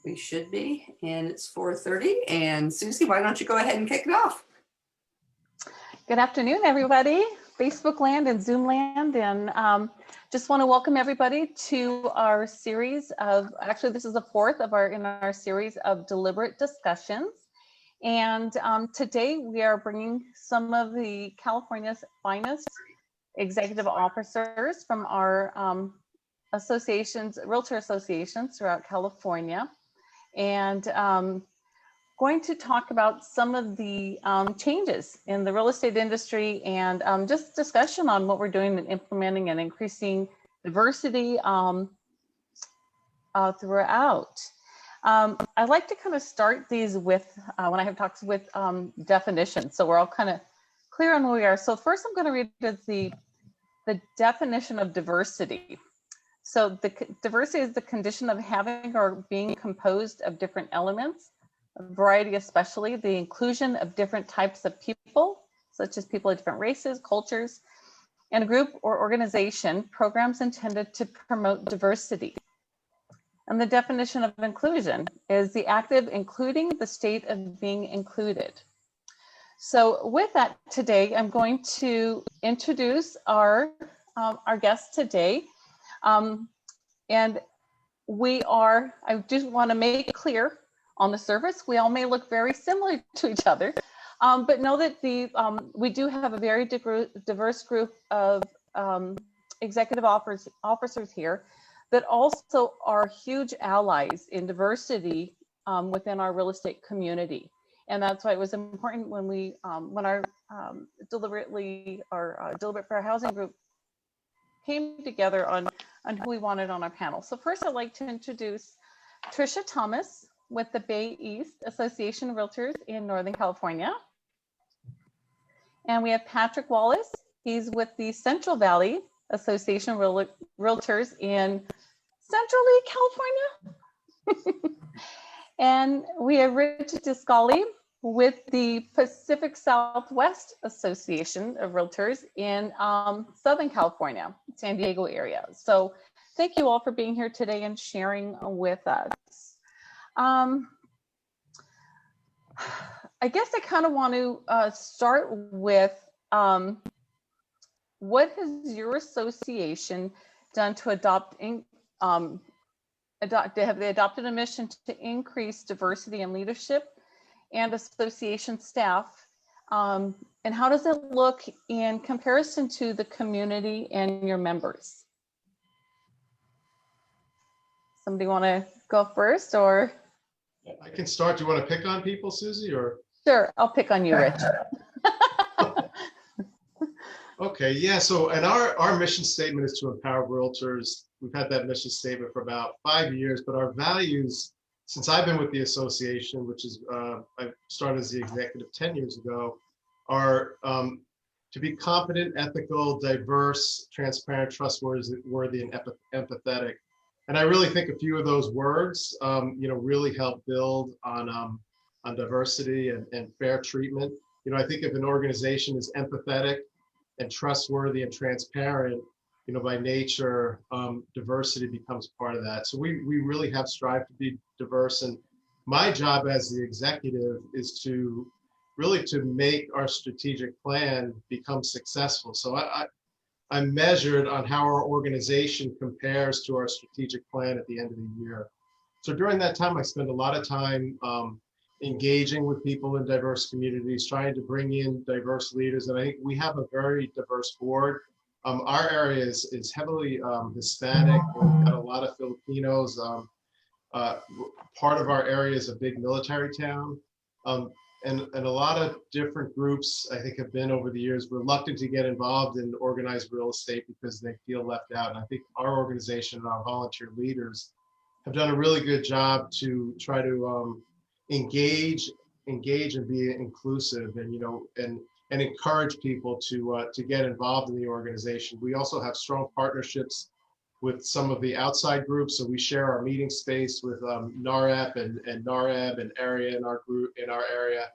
We should be, and it's 4:30. And Suzi, why don't you go ahead and kick it off? Good afternoon, everybody, Facebook land and Zoom land, and just want to welcome everybody to our series of, actually this is the fourth of our series of deliberate discussions. And today we are bringing some of the California's finest executive officers from our associations, realtor associations throughout California, and going to talk about some of the changes in the real estate industry and just discussion on what we're doing in implementing and increasing diversity throughout. I like to kind of start these with, when I have talks with definitions, so we're all kind of clear on where we are. So first I'm going to read the definition of diversity. So the diversity is the condition of having or being composed of different elements, a variety, especially the inclusion of different types of people, such as people of different races, cultures, and a group or organization, programs intended to promote diversity. And the definition of inclusion is the act of including the state of being included. So with that today, I'm going to introduce our guest today. And I just want to make it clear, on the surface, we all may look very similar to each other, but know that we do have a very diverse group of executive officers here that also are huge allies in diversity within our real estate community. And that's why it was important when our Deliberate for Our Housing group came together on who we wanted on our panel. So first I'd like to introduce Tricia Thomas with the Bay East Association of Realtors in Northern California. And we have Patrick Wallace. He's with the Central Valley Association of Realtors in Centrally California. And we have Rich D'Ascoli with the Pacific Southwest Association of Realtors in Southern California, San Diego area. So thank you all for being here today and sharing with us. I guess I kind of want to start with what has your association done to have they adopted a mission to increase diversity in leadership and association staff? And how does it look in comparison to the community and your members? Somebody want to go first, or? I can start. Do you want to pick on people, Suzi, or? Sure, I'll pick on you, Rich. Okay, yeah, so, and our mission statement is to empower realtors. We've had that mission statement for about 5 years, but our values, since I've been with the association, which is, I started as the executive 10 years ago, are to be competent, ethical, diverse, transparent, trustworthy, and empathetic. And I really think a few of those words, really help build on diversity and fair treatment. I think if an organization is empathetic and trustworthy and transparent, by nature, diversity becomes part of that. So we really have strived to be diverse. And my job as the executive is to make our strategic plan become successful. So I'm measured on how our organization compares to our strategic plan at the end of the year. So during that time, I spend a lot of time engaging with people in diverse communities, trying to bring in diverse leaders. And I think we have a very diverse board. Our area is heavily Hispanic. We've got a lot of Filipinos. Part of our area is a big military town. And a lot of different groups, I think, have been over the years reluctant to get involved in organized real estate because they feel left out. And I think our organization and our volunteer leaders have done a really good job to try to engage and be inclusive and encourage people to get involved in the organization. We also have strong partnerships with some of the outside groups. So we share our meeting space with NAREP and NAREB and area in our area.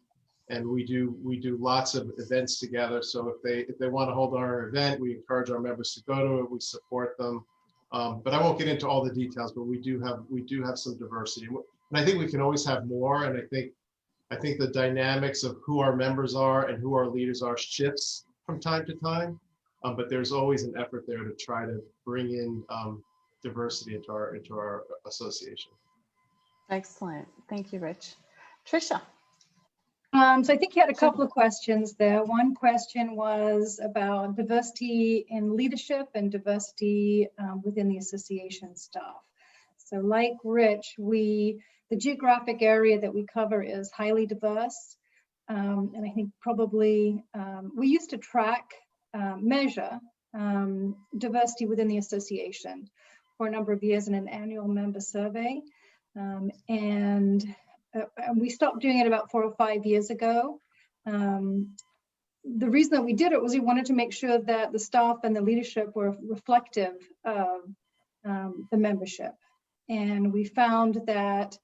And we do lots of events together. So if they want to hold our event, we encourage our members to go to it. We support them. But I won't get into all the details, but we do have some diversity. And I think we can always have more. And I think the dynamics of who our members are and who our leaders are shifts from time to time. But there's always an effort there to try to bring in diversity into our association. Excellent. Thank you, Rich. Tricia. So I think you had a couple of questions there. One question was about diversity in leadership and diversity within the association staff. So like Rich, the geographic area that we cover is highly diverse. And I think probably we used to track, measure diversity within the association for a number of years in an annual member survey. And we stopped doing it about 4 or 5 years ago. The reason that we did it was we wanted to make sure that the staff and the leadership were reflective of the membership. And we found that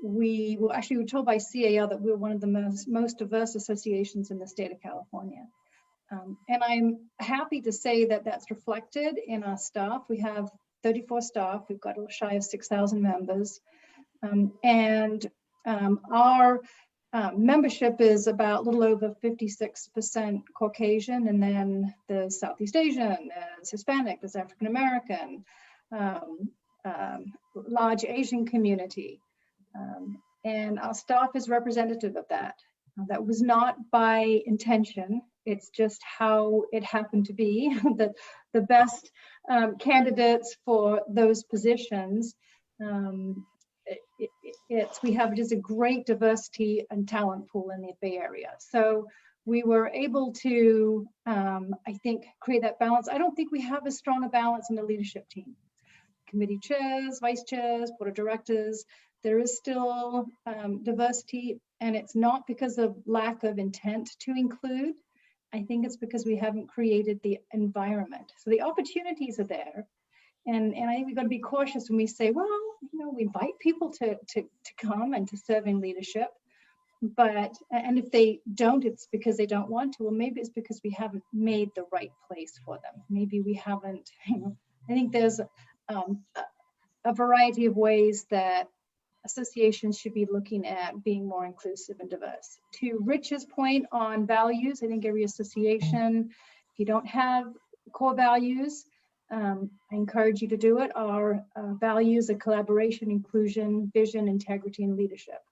we were told by CAL that we were one of the most diverse associations in the state of California. And I'm happy to say that that's reflected in our staff. We have 34 staff. We've got a little shy of 6,000 members. Our membership is about a little over 56% Caucasian, and then there's Southeast Asian, there's Hispanic, there's African American, large Asian community. And our staff is representative of that. That was not by intention. It's just how it happened to be that the best candidates for those positions. We have just a great diversity and talent pool in the Bay Area. So we were able to, I think, create that balance. I don't think we have as strong a balance in the leadership team. Committee chairs, vice chairs, board of directors, there is still diversity, and it's not because of lack of intent to include. I think it's because we haven't created the environment. So the opportunities are there. And I think we've got to be cautious when we say, well, we invite people to come and to serve in leadership. And if they don't, it's because they don't want to. Well, maybe it's because we haven't made the right place for them. Maybe we haven't, I think there's a variety of ways that associations should be looking at being more inclusive and diverse. To Rich's point on values, I think every association, if you don't have core values, I encourage you to do it. Our values are collaboration, inclusion, vision, integrity, and leadership.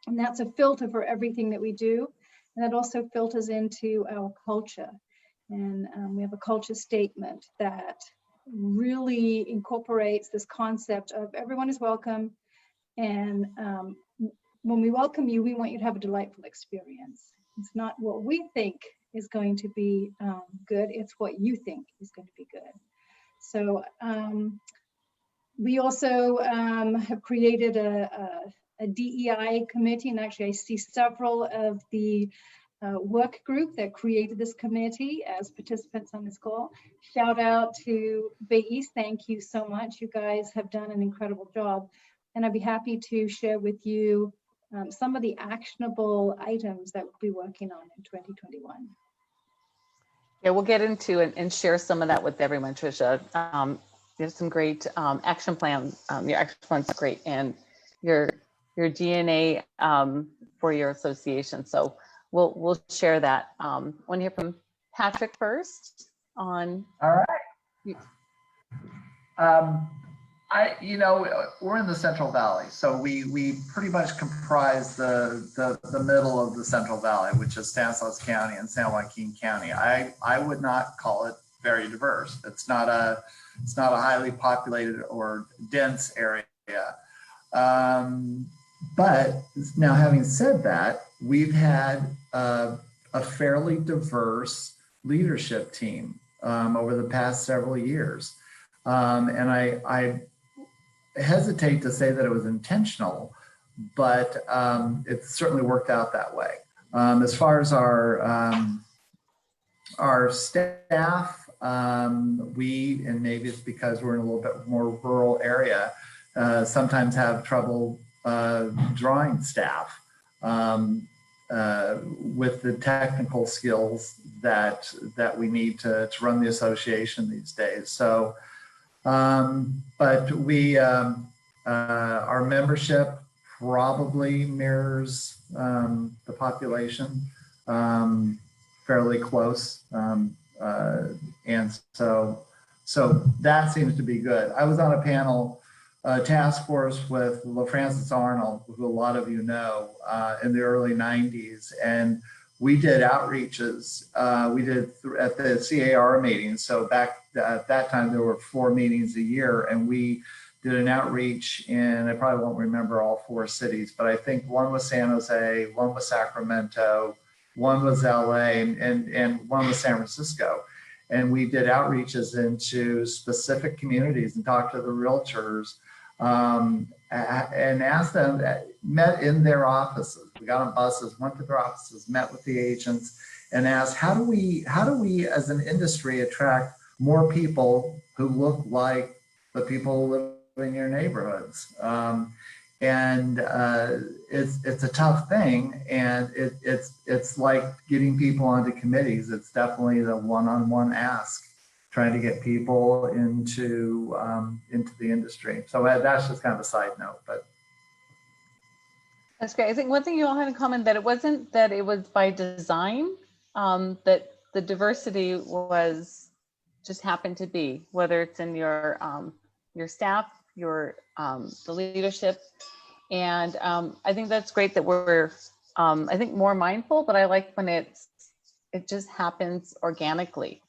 And that's a filter for everything that we do. And that also filters into our culture. And we have a culture statement that really incorporates this concept of everyone is welcome. And when we welcome you, we want you to have a delightful experience. It's not what we think is going to be good, it's what you think is going to be good. So we also have created a DEI committee, and actually I see several of the work group that created this committee as participants on this call. Shout out to Bay East, thank you so much. You guys have done an incredible job. And I'd be happy to share with you some of the actionable items that we'll be working on in 2021. Yeah, we'll get into and share some of that with everyone, Tricia. You have some great action plans. Your action plan's great, and your DNA for your association. So we'll share that. Want to hear from Patrick first on. All right. We're in the Central Valley, so we pretty much comprise the middle of the Central Valley, which is Stanislaus County and San Joaquin County. I would not call it very diverse. It's not a highly populated or dense area. But now, having said that, we've had a fairly diverse leadership team over the past several years, and I hesitate to say that it was intentional, but it certainly worked out that way. As far as our staff, and maybe it's because we're in a little bit more rural area, sometimes have trouble drawing staff with the technical skills that we need to run the association these days. So But our membership probably mirrors the population fairly close. And so that seems to be good. I was on a panel task force with Francis Arnold, who a lot of you know, in the early 90s. And we did outreaches. We did at the CAR meetings. So back at that time, there were 4 meetings a year, and we did an outreach in, I probably won't remember all 4 cities, but I think one was San Jose, one was Sacramento, one was LA, and one was San Francisco. And we did outreaches into specific communities and talked to the realtors and asked them, met in their offices. We got on buses, went to their offices, met with the agents, and asked, how do we as an industry attract more people who look like the people who live in your neighborhoods? It's a tough thing, and it's like getting people onto committees. It's definitely the one-on-one ask, trying to get people into the industry. So that's just kind of a side note, but. That's great. I think one thing you all had in common that it wasn't that it was by design, that the diversity was just happened to be, whether it's in your staff, the leadership. And I think that's great that we're, I think, more mindful, but I like when it just happens organically.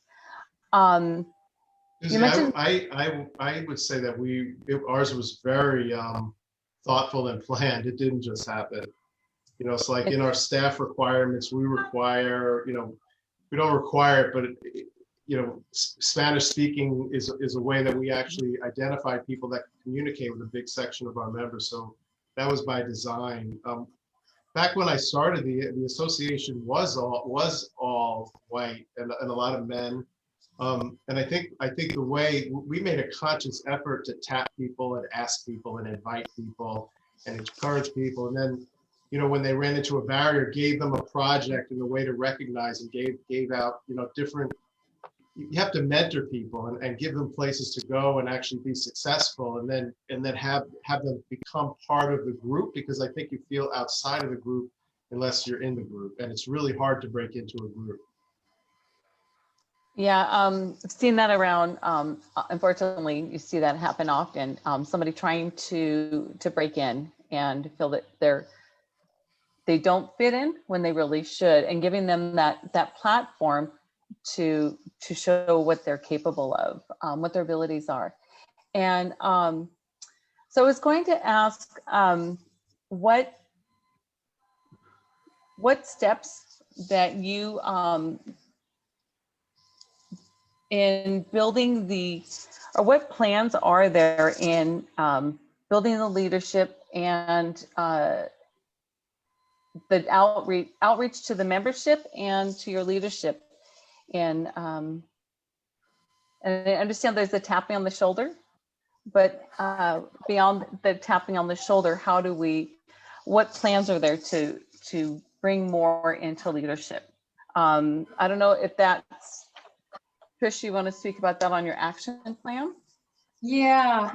You mentioned I would say that ours was very thoughtful and planned. It didn't just happen. You know, it's like in our staff requirements, we require, you know, we don't require it, but you know, Spanish speaking is a way that we actually identify people that can communicate with a big section of our members. So that was by design. Back when I started, the association was all white and a lot of men. And I think the way we made a conscious effort to tap people and ask people and invite people and encourage people, and then, you know, when they ran into a barrier, gave them a project and a way to recognize, and gave out, you know, different. You have to mentor people and give them places to go and actually be successful, and then have them become part of the group, because I think you feel outside of the group unless you're in the group, and it's really hard to break into a group. Yeah, I've seen that around. Unfortunately, you see that happen often. Somebody trying to break in and feel that they don't fit in when they really should, and giving them that platform to show what they're capable of, what their abilities are. And so I was going to ask, what steps that you in building or what plans are there in building the leadership and the outreach to the membership and to your leadership? And I understand there's a tapping on the shoulder, but beyond the tapping on the shoulder, what plans are there to bring more into leadership? I don't know if that's, Trish, you want to speak about that on your action plan? Yeah.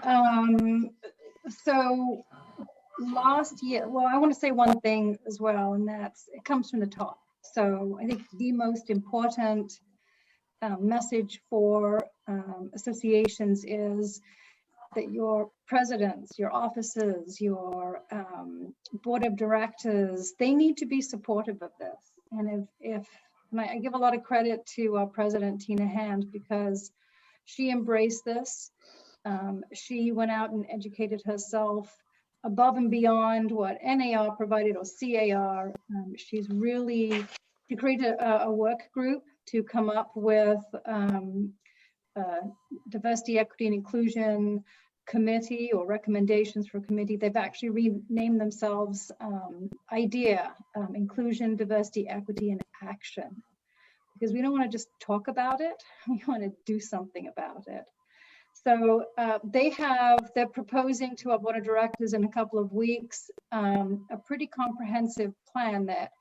So last year, well, I want to say one thing as well, and that's it comes from the top. So I think the most important message for associations is that your presidents, your officers, your board of directors, they need to be supportive of this. And and I give a lot of credit to our president, Tina Hand, because she embraced this. She went out and educated herself above and beyond what NAR provided or CAR. She created a work group to come up with diversity, equity, and inclusion committee or recommendations for a committee. They've actually renamed themselves IDEA, Inclusion, Diversity, Equity, and Action, because we don't want to just talk about it, we want to do something about it. So they're proposing to our board of directors in a couple of weeks a pretty comprehensive plan that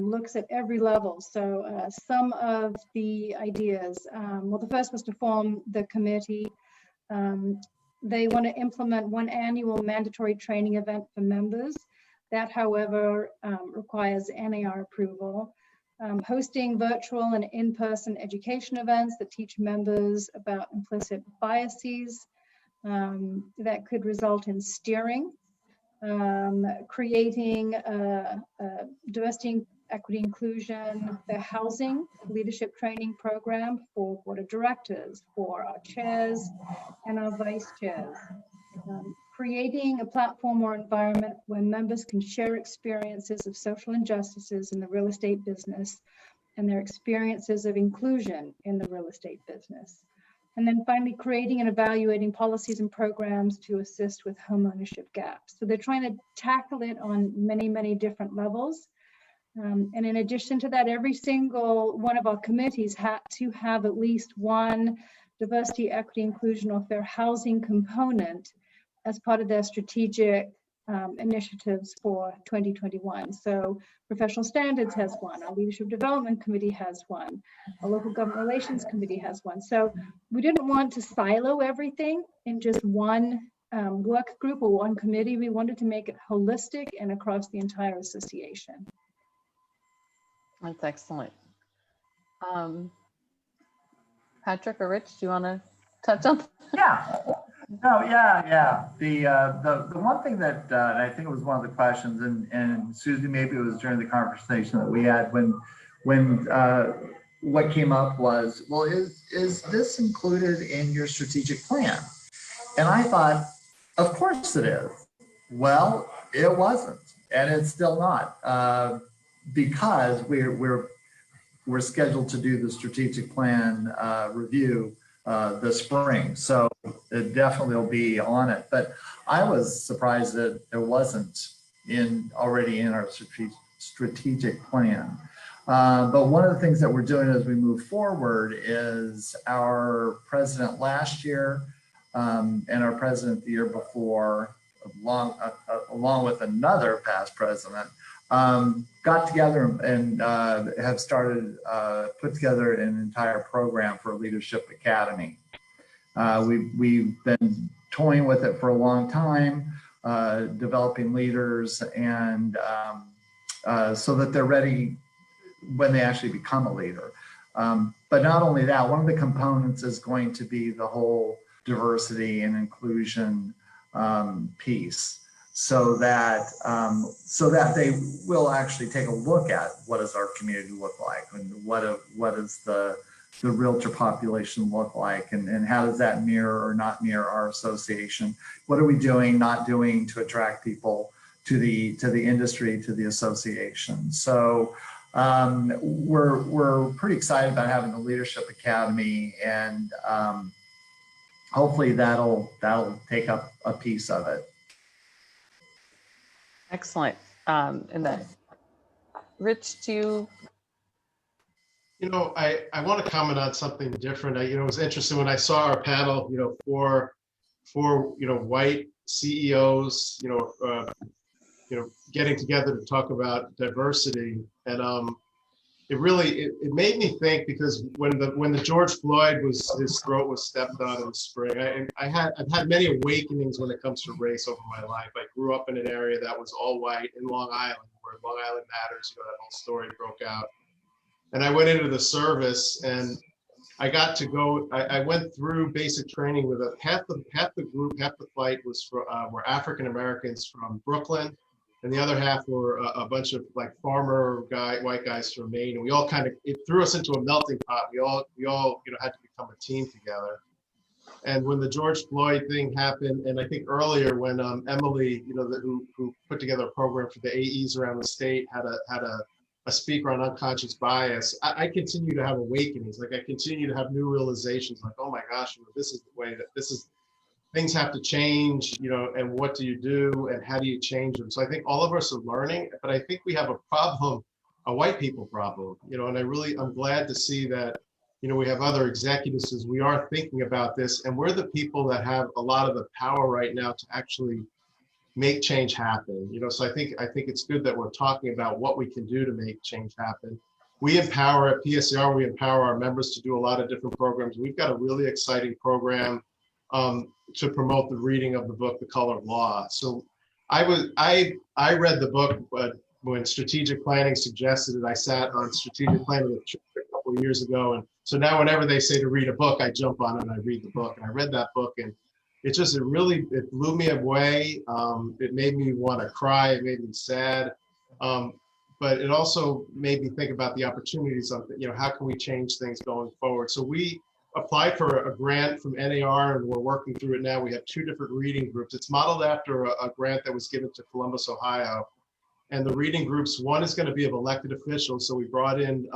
looks at every level. So some of the ideas, well, the first was to form the committee. They want to implement one annual mandatory training event for members. That, however, requires NAR approval. Hosting virtual and in-person education events that teach members about implicit biases that could result in steering. Creating diversity, equity, inclusion, the housing leadership training program for board of directors, for our chairs and our vice chairs. Creating a platform or environment where members can share experiences of social injustices in the real estate business and their experiences of inclusion in the real estate business. And then finally, creating and evaluating policies and programs to assist with homeownership gaps. So they're trying to tackle it on many, many different levels. And in addition to that, every single one of our committees had to have at least one diversity, equity, inclusion, or fair housing component as part of their strategic initiatives for 2021. So professional standards has one, our leadership development committee has one, our local government relations committee has one. So we didn't want to silo everything in just one work group or one committee. We wanted to make it holistic and across the entire association. That's excellent. Patrick or Rich, do you want to touch on? Yeah. No, yeah. The one thing that and I think it was one of the questions, and Susie, maybe it was during the conversation that we had when what came up was, well, is this included in your strategic plan? And I thought, of course it is. Well, it wasn't, and it's still not, because we're scheduled to do the strategic plan review this spring. So it definitely will be on it. But I was surprised that it wasn't already in our strategic plan. But one of the things that we're doing as we move forward is our president last year and our president the year before, along with another past president, got together and have started put together an entire program for a leadership academy. We've been toying with it for a long time, developing leaders, and so that they're ready when they actually become a leader. But not only that, one of the components is going to be the whole diversity and inclusion piece. So that they will actually take a look at what does our community look like, and what does the realtor population look like, and how does that mirror or not mirror our association? What are we doing, not doing to attract people to the industry, to the association? So we're pretty excited about having the Leadership Academy, and hopefully that'll take up a piece of it. Excellent. And then, Rich, do you? I want to comment on something different. It was interesting when I saw our panel, four white CEOs, getting together to talk about diversity. And it made me think, because when the George Floyd his throat was stepped on in the spring, I've had many awakenings when it comes to race over my life. I grew up in an area that was all white in Long Island, where Long Island Matters, that whole story broke out. And I went into the service, and I got to go. I went through basic training with half the group, half the flight were African Americans from Brooklyn. And the other half were a bunch of farmer white guys from Maine, and we all it threw us into a melting pot. We all had to become a team together. And when the George Floyd thing happened, and I think earlier when Emily, who put together a program for the AEs around the state, had a speaker on unconscious bias, I continue to have awakenings. I continue to have new realizations. Oh my gosh, this is the way things have to change, and what do you do, and how do you change them? So I think all of us are learning, but I think we have a problem, a white people problem, and I'm glad to see that, we have other executives as we are thinking about this, and we're the people that have a lot of the power right now to actually make change happen. So I think it's good that we're talking about what we can do to make change happen. We empower at PSCR, we empower our members to do a lot of different programs. We've got a really exciting program to promote the reading of the book, The Color of Law. So I read the book, but when strategic planning suggested it, I sat on strategic planning with Tricia a couple of years ago. And so now whenever they say to read a book, I jump on it and I read the book. And I read that book, and it blew me away. It made me want to cry. It made me sad. But it also made me think about the opportunities of, how can we change things going forward? So we applied for a grant from NAR, and we're working through it now. We have 2 different reading groups. It's modeled after a grant that was given to Columbus, Ohio. And the reading groups, one is going to be of elected officials. So we brought in,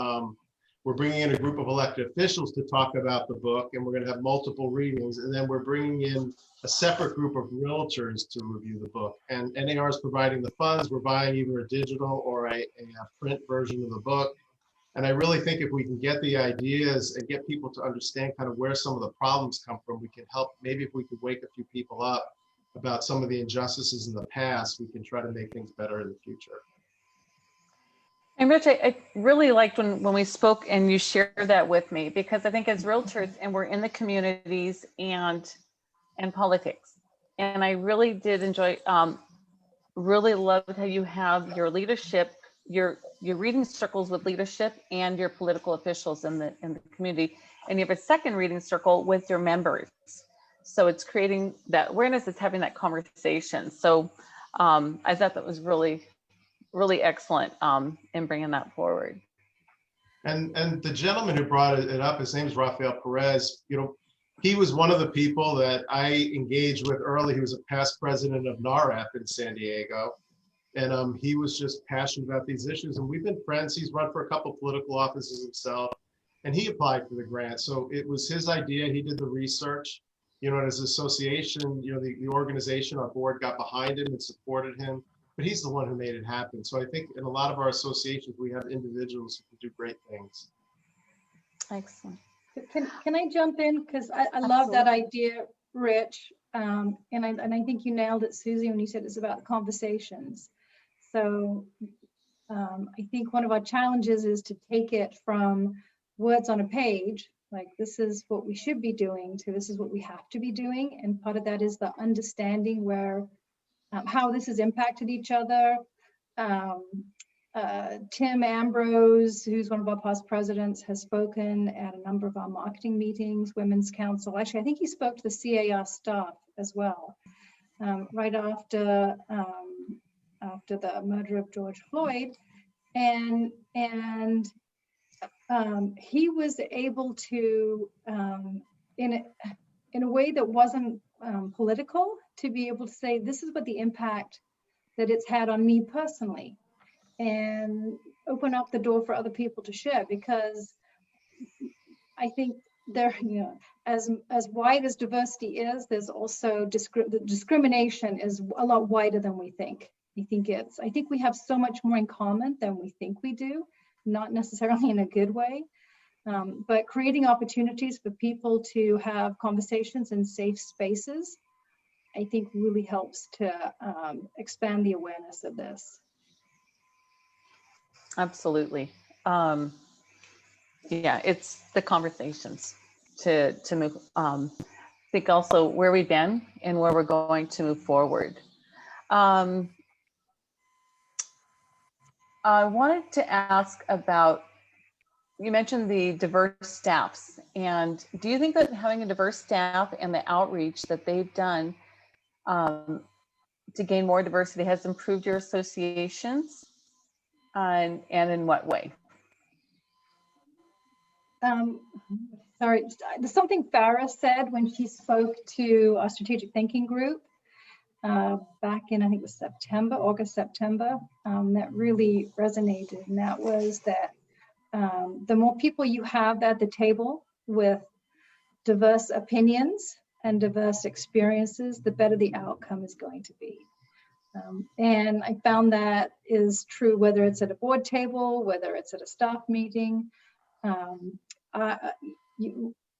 we're bringing in a group of elected officials to talk about the book, and we're going to have multiple readings. And then we're bringing in a separate group of realtors to review the book. And NAR is providing the funds. We're buying either a digital or a print version of the book. And I really think if we can get the ideas and get people to understand kind of where some of the problems come from, we can help. Maybe if we could wake a few people up about some of the injustices in the past, we can try to make things better in the future. And Rich, I really liked when we spoke and you shared that with me, because I think as realtors, and we're in the communities and politics, and I really did enjoy, really loved how you have your leadership, your reading circles with leadership and your political officials in the community, and you have a second reading circle with your members. So it's creating that awareness, it's having that conversation. So I thought that was really, really excellent in bringing that forward. And the gentleman who brought it up, his name is Rafael Perez. He was one of the people that I engaged with early. He was a past president of NAREP in San Diego. And he was just passionate about these issues. And we've been friends. He's run for a couple political offices himself. And he applied for the grant. So it was his idea. He did the research. And as an association, the organization, our board got behind him and supported him. But he's the one who made it happen. So I think in a lot of our associations, we have individuals who can do great things. Excellent. Can I jump in? Because I love that idea, Rich. And I think you nailed it, Suzi, when you said it's about conversations. So I think one of our challenges is to take it from words on a page, like this is what we should be doing, to this is what we have to be doing. And part of that is the understanding where how this has impacted each other. Tim Ambrose, who's one of our past presidents, has spoken at a number of our marketing meetings, Women's Council. Actually, I think he spoke to the CAR staff as well, right after the murder of George Floyd. And he was able to, in a way that wasn't political, to be able to say, this is what the impact that it's had on me personally, and open up the door for other people to share. Because I think there, as wide as diversity is, there's also the discrimination is a lot wider than we think. I think we have so much more in common than we think we do, not necessarily in a good way. But creating opportunities for people to have conversations in safe spaces, I think really helps to expand the awareness of this. Absolutely. Yeah, it's the conversations to move. I think also where we've been and where we're going to move forward. I wanted to ask about, you mentioned the diverse staffs, and do you think that having a diverse staff and the outreach that they've done to gain more diversity has improved your associations, and in what way? Sorry, there's something Farah said when she spoke to our strategic thinking group back in, I think it was August, September, that really resonated. And that was that the more people you have at the table with diverse opinions and diverse experiences, the better the outcome is going to be. And I found that is true whether it's at a board table, whether it's at a staff meeting.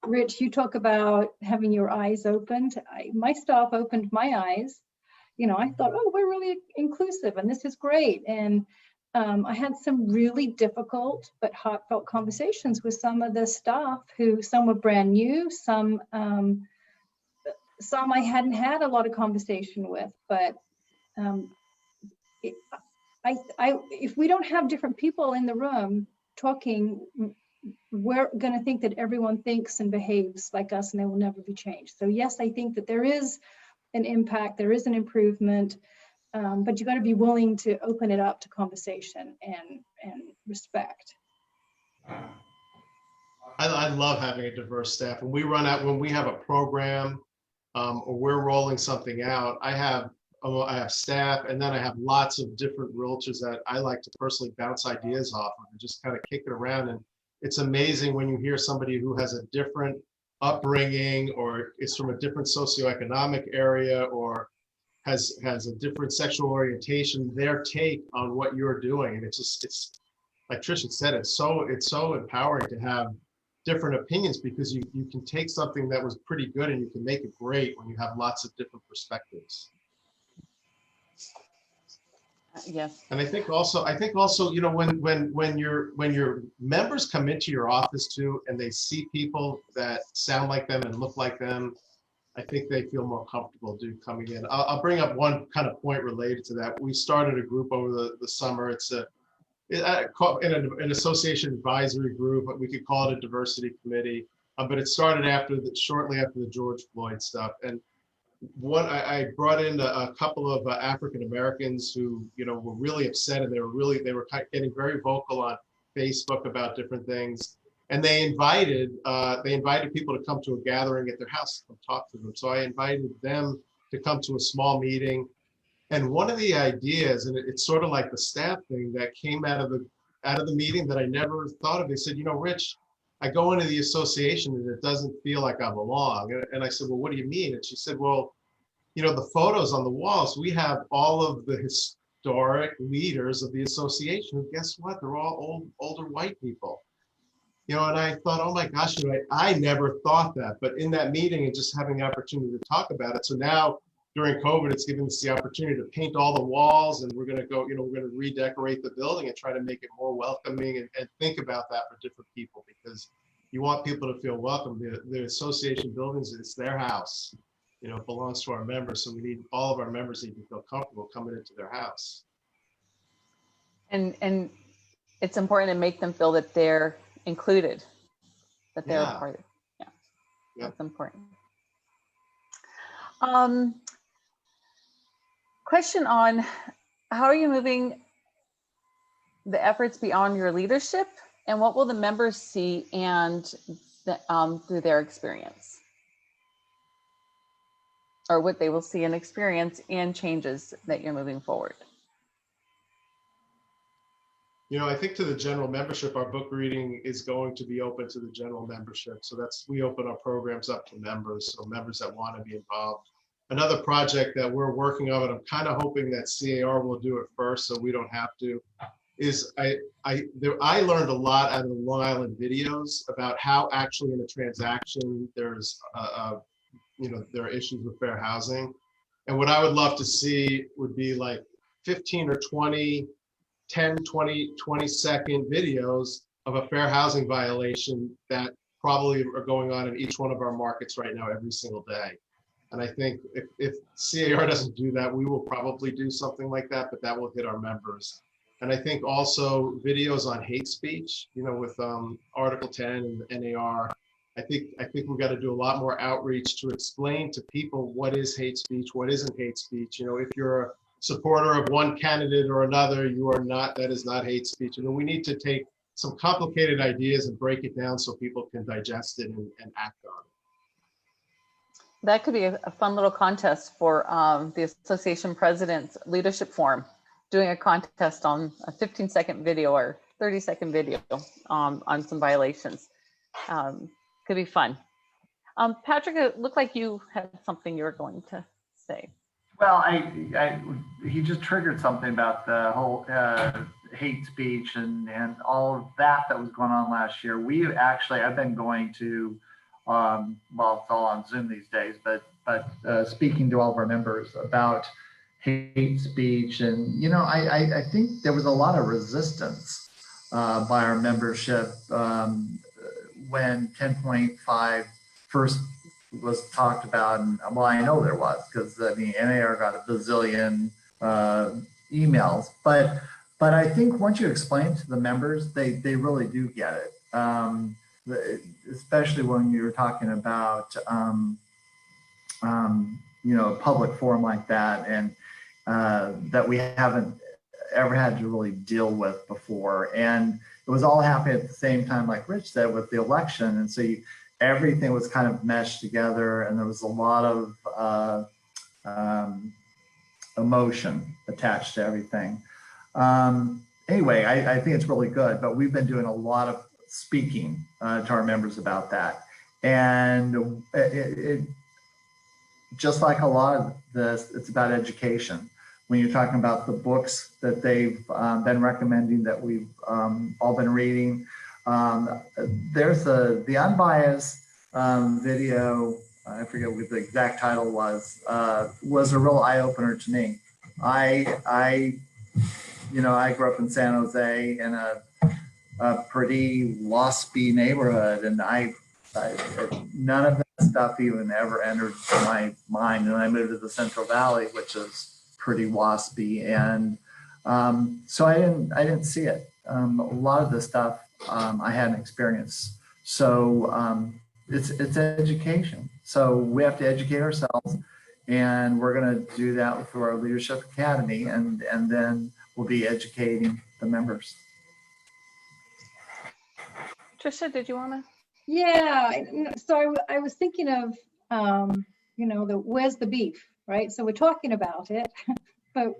Rich, you talk about having your eyes opened. My staff opened my eyes. I thought, oh, we're really inclusive and this is great. And I had some really difficult but heartfelt conversations with some of the staff some were brand new, some some I hadn't had a lot of conversation with, but if we don't have different people in the room talking, we're going to think that everyone thinks and behaves like us and they will never be changed. So yes, I think that there is an impact, there is an improvement, but you got to be willing to open it up to conversation and respect. I love having a diverse staff. When we have a program or we're rolling something out, I have staff, and then I have lots of different realtors that I like to personally bounce ideas off of and just kind of kick it around. And it's amazing when you hear somebody who has a different upbringing or is from a different socioeconomic area or has a different sexual orientation, their take on what you're doing. And it's like Tricia said, it's so empowering to have different opinions, because you can take something that was pretty good and you can make it great when you have lots of different perspectives. Yes. And I think also, you know, when your members come into your office too, and they see people that sound like them and look like them, I think they feel more comfortable coming in. I'll bring up one kind of point related to that. We started a group over the summer. It's an association advisory group, but we could call it a diversity committee. But it started shortly after the George Floyd stuff. And I brought in a couple of African Americans who, you know, were really upset, and they were getting very vocal on Facebook about different things. And they invited people to come to a gathering at their house and talk to them. So I invited them to come to a small meeting. And one of the ideas, and it's sort of like the staff thing that came out of the meeting that I never thought of. They said, you know, Rich, I go into the association and it doesn't feel like I belong. And I said, well, what do you mean? And she said, well, you know, the photos on the walls, we have all of the historic leaders of the association. Guess what? They're all older white people. You know, and I thought, oh my gosh, you know, I never thought that. But in that meeting and just having the opportunity to talk about it. So now during COVID, it's given us the opportunity to paint all the walls, and we're going to go, you know, we're going to redecorate the building and try to make it more welcoming and think about that for different people, because you want people to feel welcome. The association buildings, it's their house, you know, it belongs to our members. So we need all of our members need to feel comfortable coming into their house. And it's important to make them feel that they're included, that they're a part of it. Yeah, yep. That's important. Question on how are you moving the efforts beyond your leadership, and what will the members see and through their experience, or what they will see and experience in changes that you're moving forward? You know, I think to the general membership, our book reading is going to be open to the general membership. So we open our programs up to members, so members that want to be involved. Another project that we're working on, and I'm kind of hoping that CAR will do it first so we don't have to, is I learned a lot out of the Long Island videos about how actually in a transaction there's you know, there are issues with fair housing. And what I would love to see would be like 15 or 20 second videos of a fair housing violation that probably are going on in each one of our markets right now every single day. And I think if CAR doesn't do that, we will probably do something like that, but that will hit our members. And I think also videos on hate speech, you know, with Article 10 and NAR, I think we've got to do a lot more outreach to explain to people what is hate speech, what isn't hate speech. You know, if you're a supporter of one candidate or another, that is not hate speech. You know, we need to take some complicated ideas and break it down so people can digest it and act on it. That could be a fun little contest for the association president's leadership forum, doing a contest on a 15-second video or 30-second video on some violations. Could be fun. Patrick, it looked like you had something you were going to say. Well, he just triggered something about the whole hate speech and all of that was going on last year. I've been going to, well, it's all on Zoom these days, but speaking to all of our members about hate speech. And, you know, I think there was a lot of resistance by our membership when 10.5 first was talked about, and well, I know there was, because I mean, NAR got a bazillion emails, but I think once you explain to the members, they really do get it. Especially when you're talking about you know, a public forum like that, and that we haven't ever had to really deal with before. And it was all happening at the same time, like Rich said, with the election. And so everything was kind of meshed together, and there was a lot of emotion attached to everything. Anyway, I think it's really good, but we've been doing a lot of speaking to our members about that. And it just like a lot of this, it's about education. When you're talking about the books that they've been recommending that we've all been reading, there's the unbiased video, I forget what the exact title was a real eye-opener to me. You know, I grew up in San Jose in a pretty waspy neighborhood, and none of that stuff even ever entered my mind. And I moved to the Central Valley, which is pretty waspy, and so I didn't see it. A lot of the stuff I hadn't experienced. So it's education. So we have to educate ourselves, and we're going to do that through our Leadership Academy, and then we'll be educating the members. Tricia, did you want to? Yeah, so I was thinking of, you know, where's the beef, right? So we're talking about it, but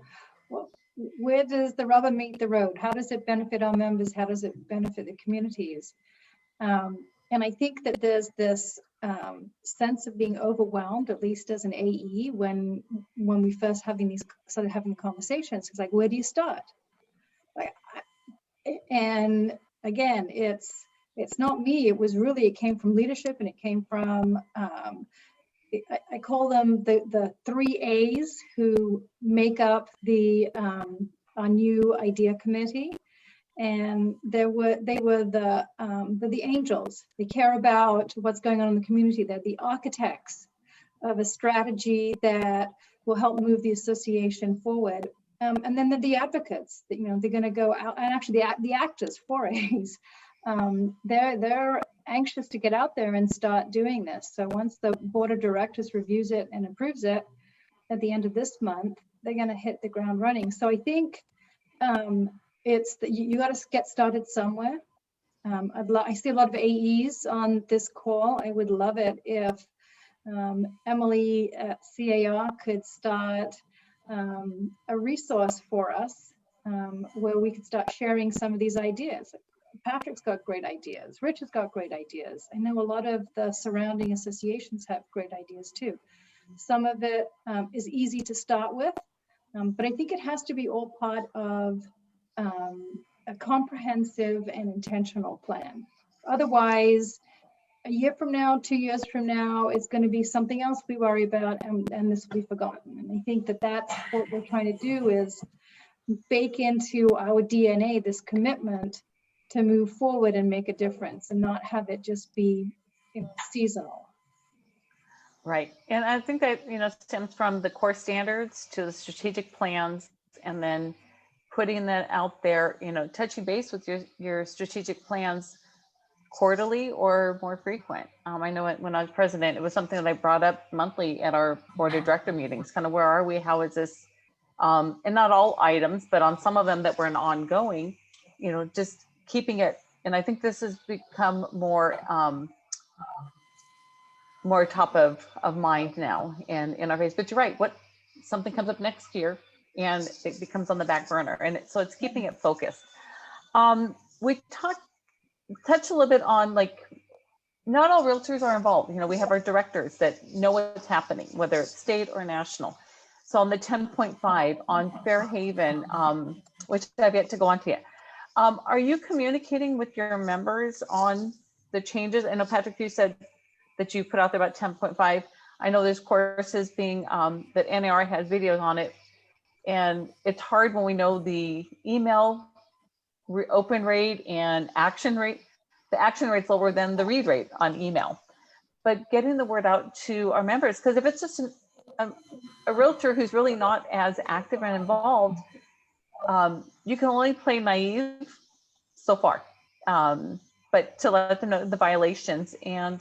where does the rubber meet the road? How does it benefit our members? How does it benefit the communities? And I think that there's this sense of being overwhelmed, at least as an AE, when we first started having conversations. It's like, where do you start? And again, it's not me. It came from leadership, and it came from I call them the 3 A's who make up our new idea committee. And they were the angels. They care about what's going on in the community. They're the architects of a strategy that will help move the association forward. And then they're the advocates that, you know, they're going to go out, and actually the actors, 4 A's. They're anxious to get out there and start doing this. So once the board of directors reviews it and approves it at the end of this month, they're going to hit the ground running. So I think it's that you got to get started somewhere. I see a lot of AEs on this call. I would love it if Emily at CAR could start a resource for us where we could start sharing some of these ideas. Patrick's got great ideas. Rich has got great ideas. I know a lot of the surrounding associations have great ideas too. Some of it is easy to start with, but I think it has to be all part of a comprehensive and intentional plan. Otherwise, a year from now, 2 years from now, it's going to be something else we worry about, and this will be forgotten. And I think that that's what we're trying to do, is bake into our DNA this commitment to move forward and make a difference, and not have it just be, you know, seasonal. Right. And I think that, you know, stems from the core standards to the strategic plans, and then putting that out there, you know, touching base with your strategic plans quarterly or more frequent. I know when I was president, it was something that I brought up monthly at our board of director meetings, kind of where are we, how is this, and not all items, but on some of them that were an ongoing, you know, just keeping it. And I think this has become more top of mind now and in our face. But you're right, something comes up next year and it becomes on the back burner, and so it's keeping it focused. We touched a little bit on, like, not all realtors are involved. You know, we have our directors that know what's happening, whether it's state or national. So on the 10.5 on Fairhaven, which I've yet to go on to yet, are you communicating with your members on the changes? I know, Patrick, you said that you put out there about 10.5. I know there's courses being that NAR has videos on it, and it's hard when we know the email open rate and action rate. The action rate's lower than the read rate on email. but getting the word out to our members, because if it's just a realtor who's really not as active and involved, you can only play naive so far. But to let them know the violations and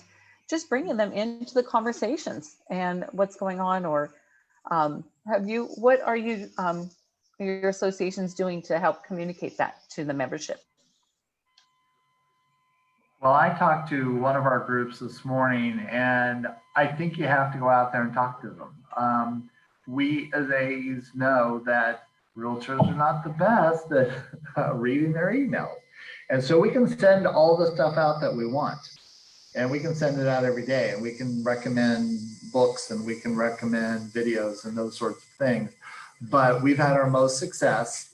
just bringing them into the conversations and what's going on, or what are you, your associations doing to help communicate that to the membership? Well, I talked to one of our groups this morning, and I think you have to go out there and talk to them. We as AEs know that realtors are not the best at reading their emails. And so we can send all the stuff out that we want, and we can send it out every day, and we can recommend books, and we can recommend videos and those sorts of things. But we've had our most success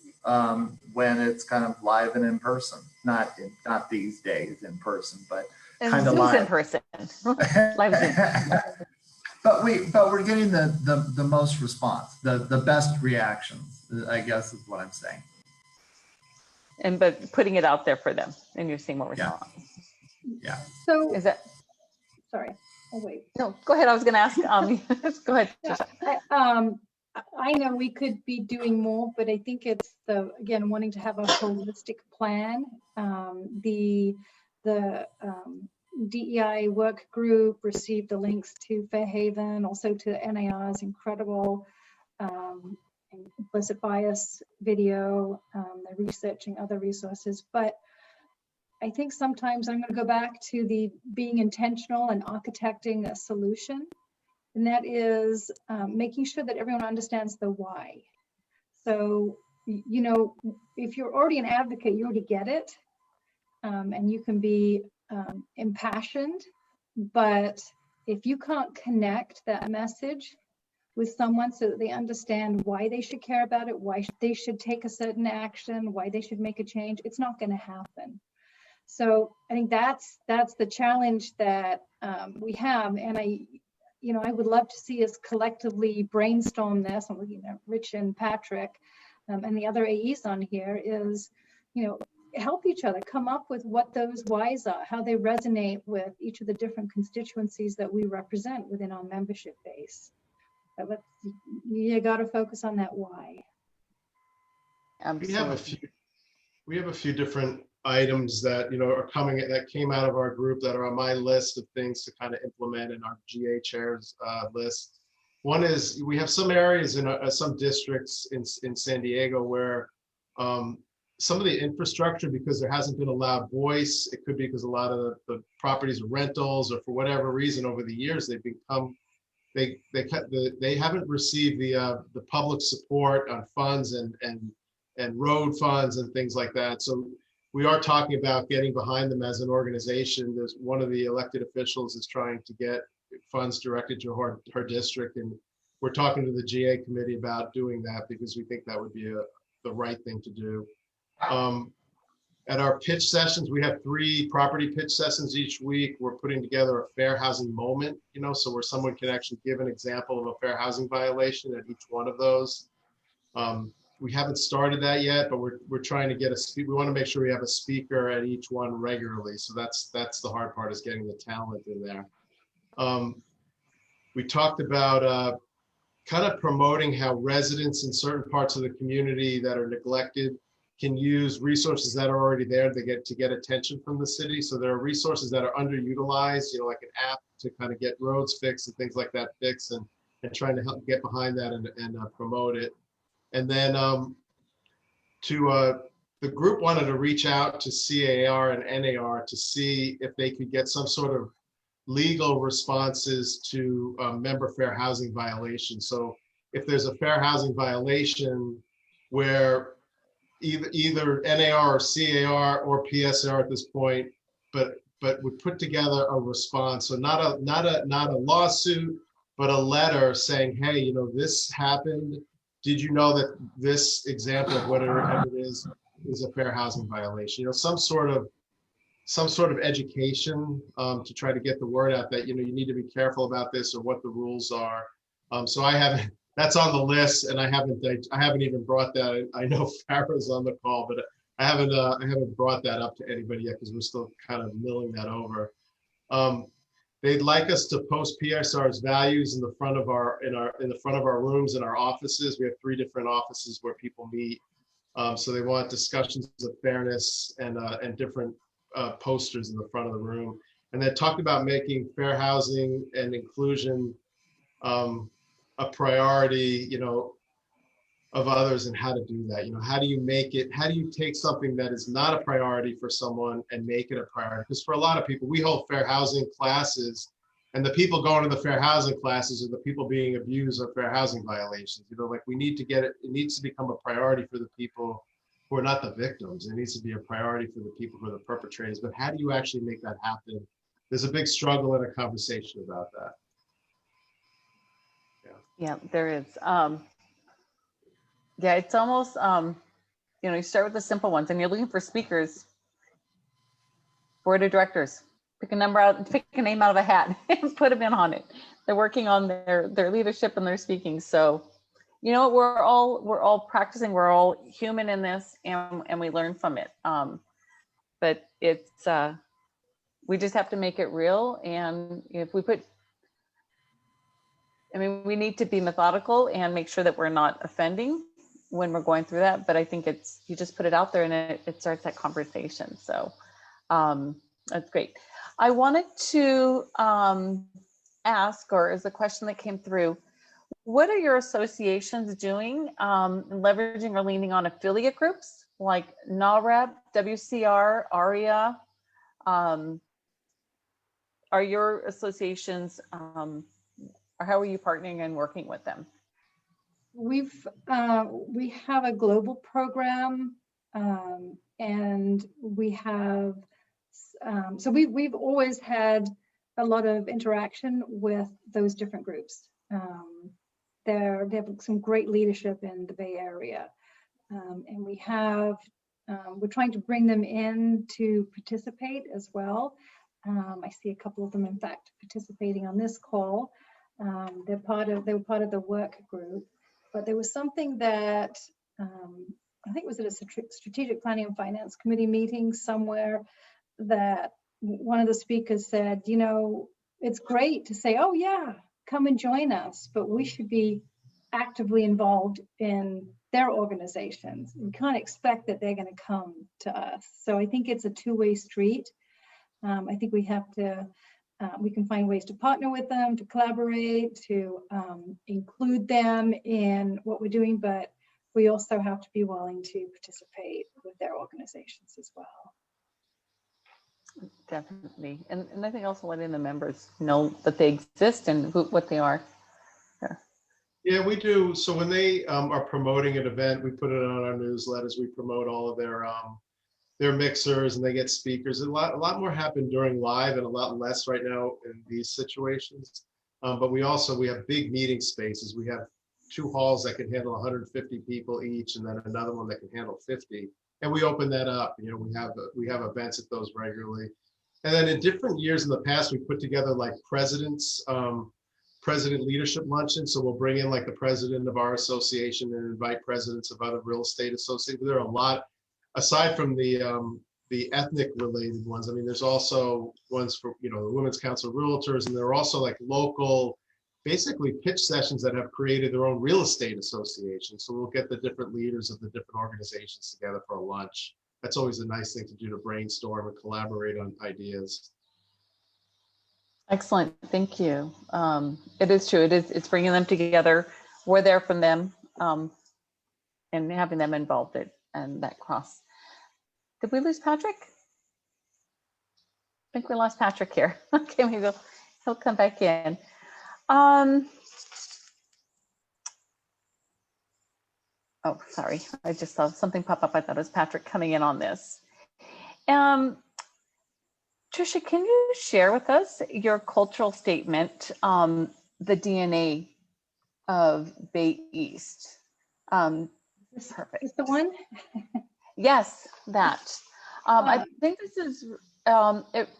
when it's kind of live and in person, not these days in person, but kind of live in person. Live Zoom. But we're getting the most response, the best reactions, I guess is what I'm saying. But putting it out there for them, and you're seeing what response. Yeah. So Is that? sorry. Oh wait. No, go ahead. I was going to ask. Go ahead. Yeah, I know we could be doing more, but I think it's again wanting to have a holistic plan. The DEI work group received the links to Fairhaven, also to NAR's incredible implicit bias video. They're researching other resources, but I think sometimes I'm going to go back to the being intentional and architecting a solution. And that is making sure that everyone understands the why. So, you know, if you're already an advocate, you already get it. And you can be impassioned. But if you can't connect that message with someone so that they understand why they should care about it, why they should take a certain action, why they should make a change, it's not going to happen. So I think that's the challenge that we have. And I would love to see us collectively brainstorm this. I'm looking at Rich and Patrick and the other AEs on here is, help each other come up with what those whys are, how they resonate with each of the different constituencies that we represent within our membership base. But you got to focus on that why. Absolutely. We have a few different items that are coming that came out of our group that are on my list of things to kind of implement in our GA chairs list. One is we have some areas in some districts in San Diego where some of the infrastructure, because there hasn't been a loud voice, it could be because a lot of the properties are rentals, or for whatever reason over the years they've become they haven't received the public support on funds and road funds and things like that. So we are talking about getting behind them as an organization. There's one of the elected officials is trying to get funds directed to her district, and we're talking to the GA committee about doing that because we think that would be the right thing to do. At our pitch sessions, we have 3 property pitch sessions each week. We're putting together a fair housing moment, so where someone can actually give an example of a fair housing violation at each one of those. We haven't started that yet, but we're trying to get we want to make sure we have a speaker at each one regularly. So that's the hard part, is getting the talent in there. We talked about kind of promoting how residents in certain parts of the community that are neglected can use resources that are already there to get attention from the city. So there are resources that are underutilized, like an app to kind of get roads fixed and things like that fixed, and trying to help get behind that and promote it. And then the group wanted to reach out to CAR and NAR to see if they could get some sort of legal responses to member fair housing violations. So if there's a fair housing violation where either NAR or CAR or PSR at this point, but would put together a response. So not a lawsuit, but a letter saying, hey, this happened. Did you know that this example of whatever it is a fair housing violation? Some sort of education to try to get the word out that you need to be careful about this, or what the rules are. So that's on the list, and I haven't even brought that. I know Farah's on the call, but I haven't brought that up to anybody yet because we're still kind of milling that over. They'd like us to post PSR's values in the front of our rooms in our offices. We have 3 different offices where people meet. So they want discussions of fairness and different posters in the front of the room. And they talked about making fair housing and inclusion a priority, of others, and how to do that. How do you take something that is not a priority for someone and make it a priority? Because for a lot of people, we hold fair housing classes, and the people going to the fair housing classes are the people being abused or fair housing violations. We need to get it. It needs to become a priority for the people who are not the victims. It needs to be a priority for the people who are the perpetrators. But how do you actually make that happen? There's a big struggle and a conversation about that. Yeah, there is. Yeah, it's almost, you start with the simple ones and you're looking for speakers, board of directors, pick a number out, pick a name out of a hat and put them in on it. They're working on their leadership and their speaking. So, we're all practicing, we're all human in this, and we learn from it. But it's, we just have to make it real. And if we we need to be methodical and make sure that we're not offending when we're going through that. But I think you just put it out there and it starts that conversation. So that's great. I wanted to ask, or as a question that came through, what are your associations doing, leveraging or leaning on affiliate groups like NAREP, WCR, ARIA? Are your associations, or how are you partnering and working with them? We have a global program, and we have so we've always had a lot of interaction with those different groups. They have some great leadership in the Bay Area, and we're trying to bring them in to participate as well. I see a couple of them, in fact, participating on this call. They were part of the work group, but there was something that I think it was at a strategic planning and finance committee meeting somewhere, that one of the speakers said, it's great to say, oh yeah, come and join us, but we should be actively involved in their organizations. We can't expect that they're going to come to us. So I think it's a two-way street. I think we have to, we can find ways to partner with them, to collaborate, to include them in what we're doing, but we also have to be willing to participate with their organizations as well. Definitely. And I think also letting the members know that they exist and what they are. Yeah, we do. So when they are promoting an event, we put it on our newsletters. We promote all of their mixers, and they get speakers. A lot more happen during live and a lot less right now in these situations. But we have big meeting spaces. We have 2 halls that can handle 150 people each, and then another one that can handle 50. And we open that up. We have events at those regularly. And then in different years in the past, we put together like president leadership luncheon. So we'll bring in like the president of our association and invite presidents of other real estate associations. There are a lot, aside from the ethnic related ones. I mean, there's also ones for, the Women's Council of Realtors, and there are also like local, basically pitch sessions that have created their own real estate association. So we'll get the different leaders of the different organizations together for a lunch. That's always a nice thing to do, to brainstorm and collaborate on ideas. Excellent. Thank you. It is true. It's bringing them together. We're there from them, and having them involved and that cross. Did we lose Patrick? I think we lost Patrick here. Okay, maybe he'll come back in. Oh, sorry. I just saw something pop up. I thought it was Patrick coming in on this. Tricia, can you share with us your cultural statement, the DNA of Bay East? Perfect. Is the one? Yes, that. I think this is,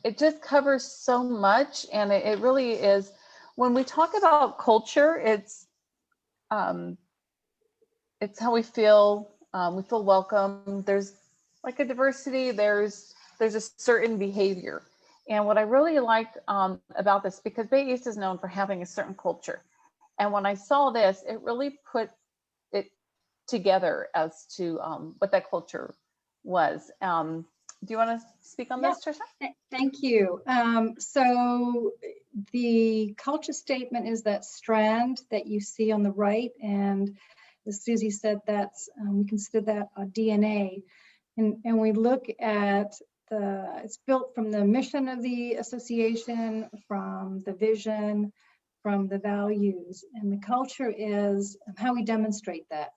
it just covers so much, and it really is, when we talk about culture, it's how we feel welcome. There's like a diversity, there's a certain behavior. And what I really liked about this, because Bay East is known for having a certain culture. And when I saw this, it really put it together as to what that culture was. Do you want to speak on this, Tricia? Thank you. So the culture statement is that strand that you see on the right. And as Susie said, that's we consider that our DNA. And we look at it's built from the mission of the association, from the vision, from the values. And the culture is how we demonstrate that.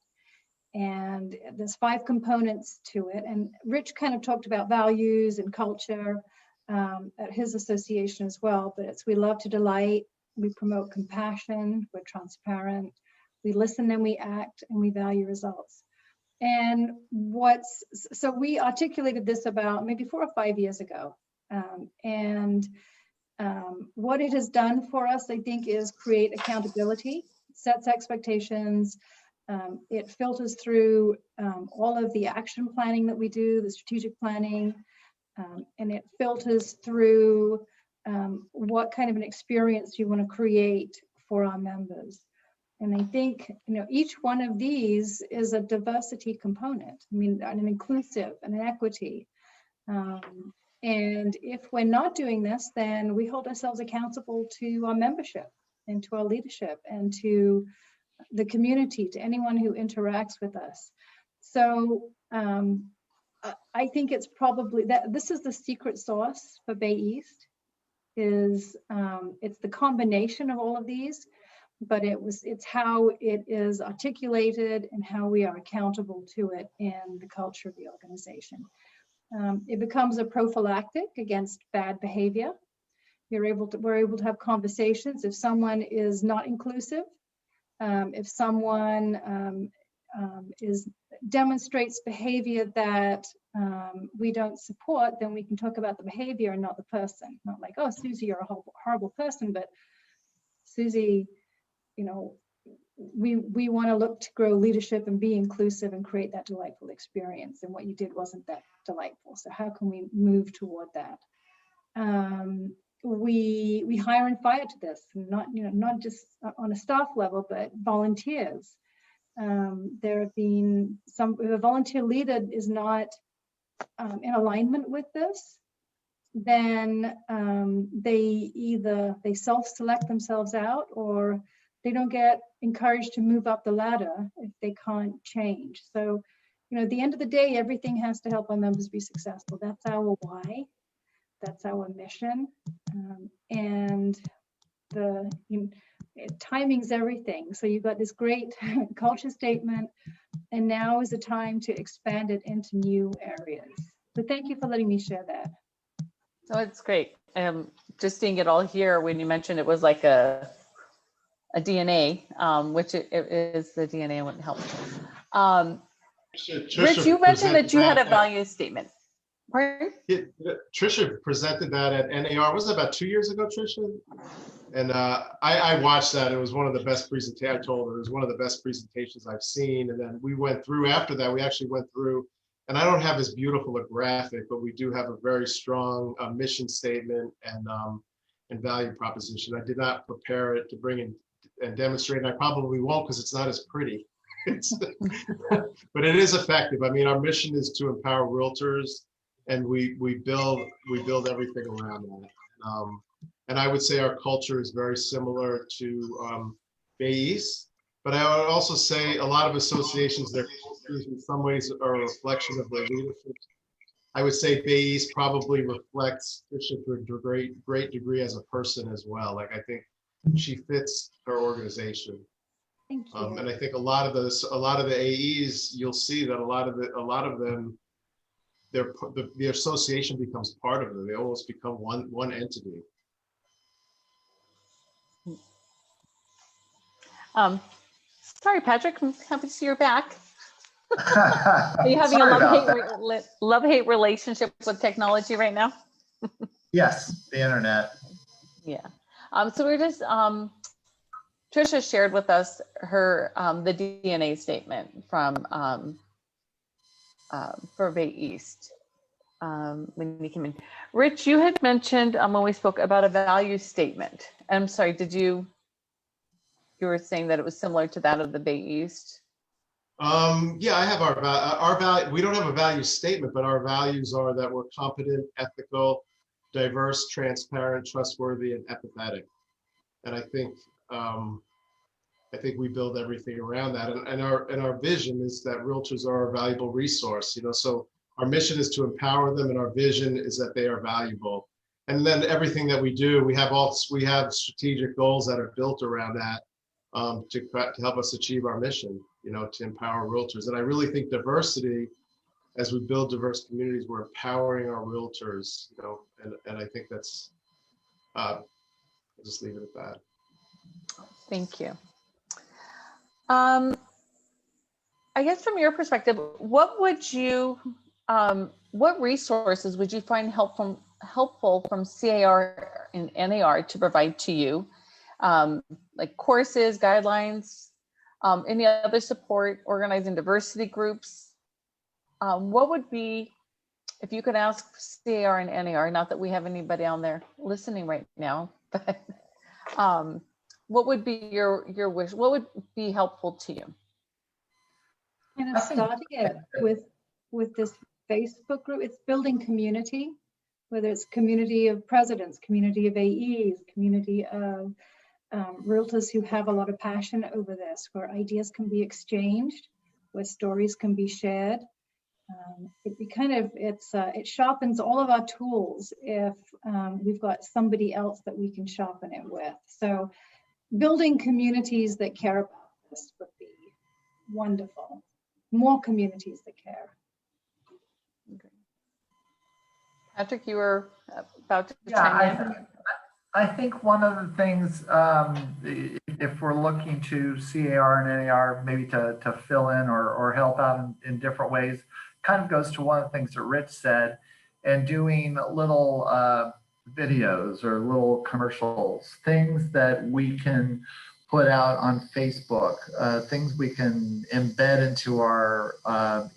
And there's 5 components to it. And Rich kind of talked about values and culture at his association as well. But it's we love to delight, we promote compassion, we're transparent, we listen and we act, and we value results. And so we articulated this about maybe 4 or 5 years ago. What it has done for us, I think, is create accountability, sets expectations. It filters through all of the action planning that we do, the strategic planning, and it filters through what kind of an experience you want to create for our members. And I think, each one of these is a diversity component. I mean, an inclusive and an equity. And if we're not doing this, then we hold ourselves accountable to our membership and to our leadership and to the community, to anyone who interacts with us. So I think it's probably that this is the secret sauce for Bay East. It's the combination of all of these, but it's how it is articulated and how we are accountable to it in the culture of the organization. It becomes a prophylactic against bad behavior. We're able to have conversations if someone is not inclusive. If someone demonstrates behavior that we don't support, then we can talk about the behavior and not the person. Not like, oh, Susie, you're a horrible person, but Susie, we want to look to grow leadership and be inclusive and create that delightful experience. And what you did wasn't that delightful. So how can we move toward that? We hire and fire to this, not just on a staff level, but volunteers. There have been if a volunteer leader is not in alignment with this, then they self-select themselves out, or they don't get encouraged to move up the ladder if they can't change. So, at the end of the day, everything has to help our members be successful. That's our why. That's our mission. And timing's everything. So you've got this great culture statement, and now is the time to expand it into new areas. So thank you for letting me share that. Oh, it's great. Just seeing it all here, when you mentioned it was like a DNA, which it is the DNA, I wouldn't help. Rich, you mentioned that you had a value statement. Pardon? Tricia presented that at NAR. Was it about 2 years ago, Tricia? And I watched that. It was one of the best presentations. I told her it was one of the best presentations I've seen. And then we went through after that. We actually went through, and I don't have as beautiful a graphic, but we do have a very strong mission statement and value proposition. I did not prepare it to bring in and demonstrate, and I probably won't because it's not as pretty. But it is effective. I mean, our mission is to empower realtors, and we build everything around that. And I would say our culture is very similar to Bay East, but I would also say a lot of associations, their cultures in some ways are a reflection of their leadership. I would say Bay East probably reflects Tricia to a great degree as a person as well. Like, I think she fits her organization. Thank you. And I think a lot of the AEs, you'll see that a lot of them, the association becomes part of them. They almost become one entity. Sorry, Patrick, I'm happy to see you're back. Are you having Sorry a love-hate relationship with technology right now? Yes, the internet. Yeah. So we're just, Tricia shared with us her, the DNA statement from, for Bay East. when you came in. Rich, you had mentioned when we spoke about a value statement. I'm sorry, you were saying that it was similar to that of the Bay East? Yeah, I have our value. We don't have a value statement, but our values are that we're competent, ethical, diverse, transparent, trustworthy, and empathetic. And I think we build everything around that. And our vision is that realtors are a valuable resource. So our mission is to empower them, and our vision is that they are valuable. And then everything that we do, we have strategic goals that are built around that to help us achieve our mission. To empower realtors. And I really think diversity, as we build diverse communities, we're empowering our realtors. And I think that's. I'll just leave it at that. Thank you. I guess from your perspective, what resources would you find helpful from CAR and NAR to provide to you? Like courses, guidelines, any other support, organizing diversity groups? What would be, if you could ask CAR and NAR, not that we have anybody on there listening right now, but what would be your wish? What would be helpful to you? Kind of starting it with this Facebook group, it's building community, whether it's community of presidents, community of AEs, community of realtors who have a lot of passion over this, where ideas can be exchanged, where stories can be shared. It sharpens all of our tools if we've got somebody else that we can sharpen it with. So building communities that care about this would be wonderful. More communities that care. Okay. Patrick, you were about to chime in. I think one of the things, if we're looking to CAR and NAR maybe to fill in or help out in different ways, kind of goes to one of the things that Rich said, and doing little videos or little commercials, things that we can put out on Facebook, things we can embed into our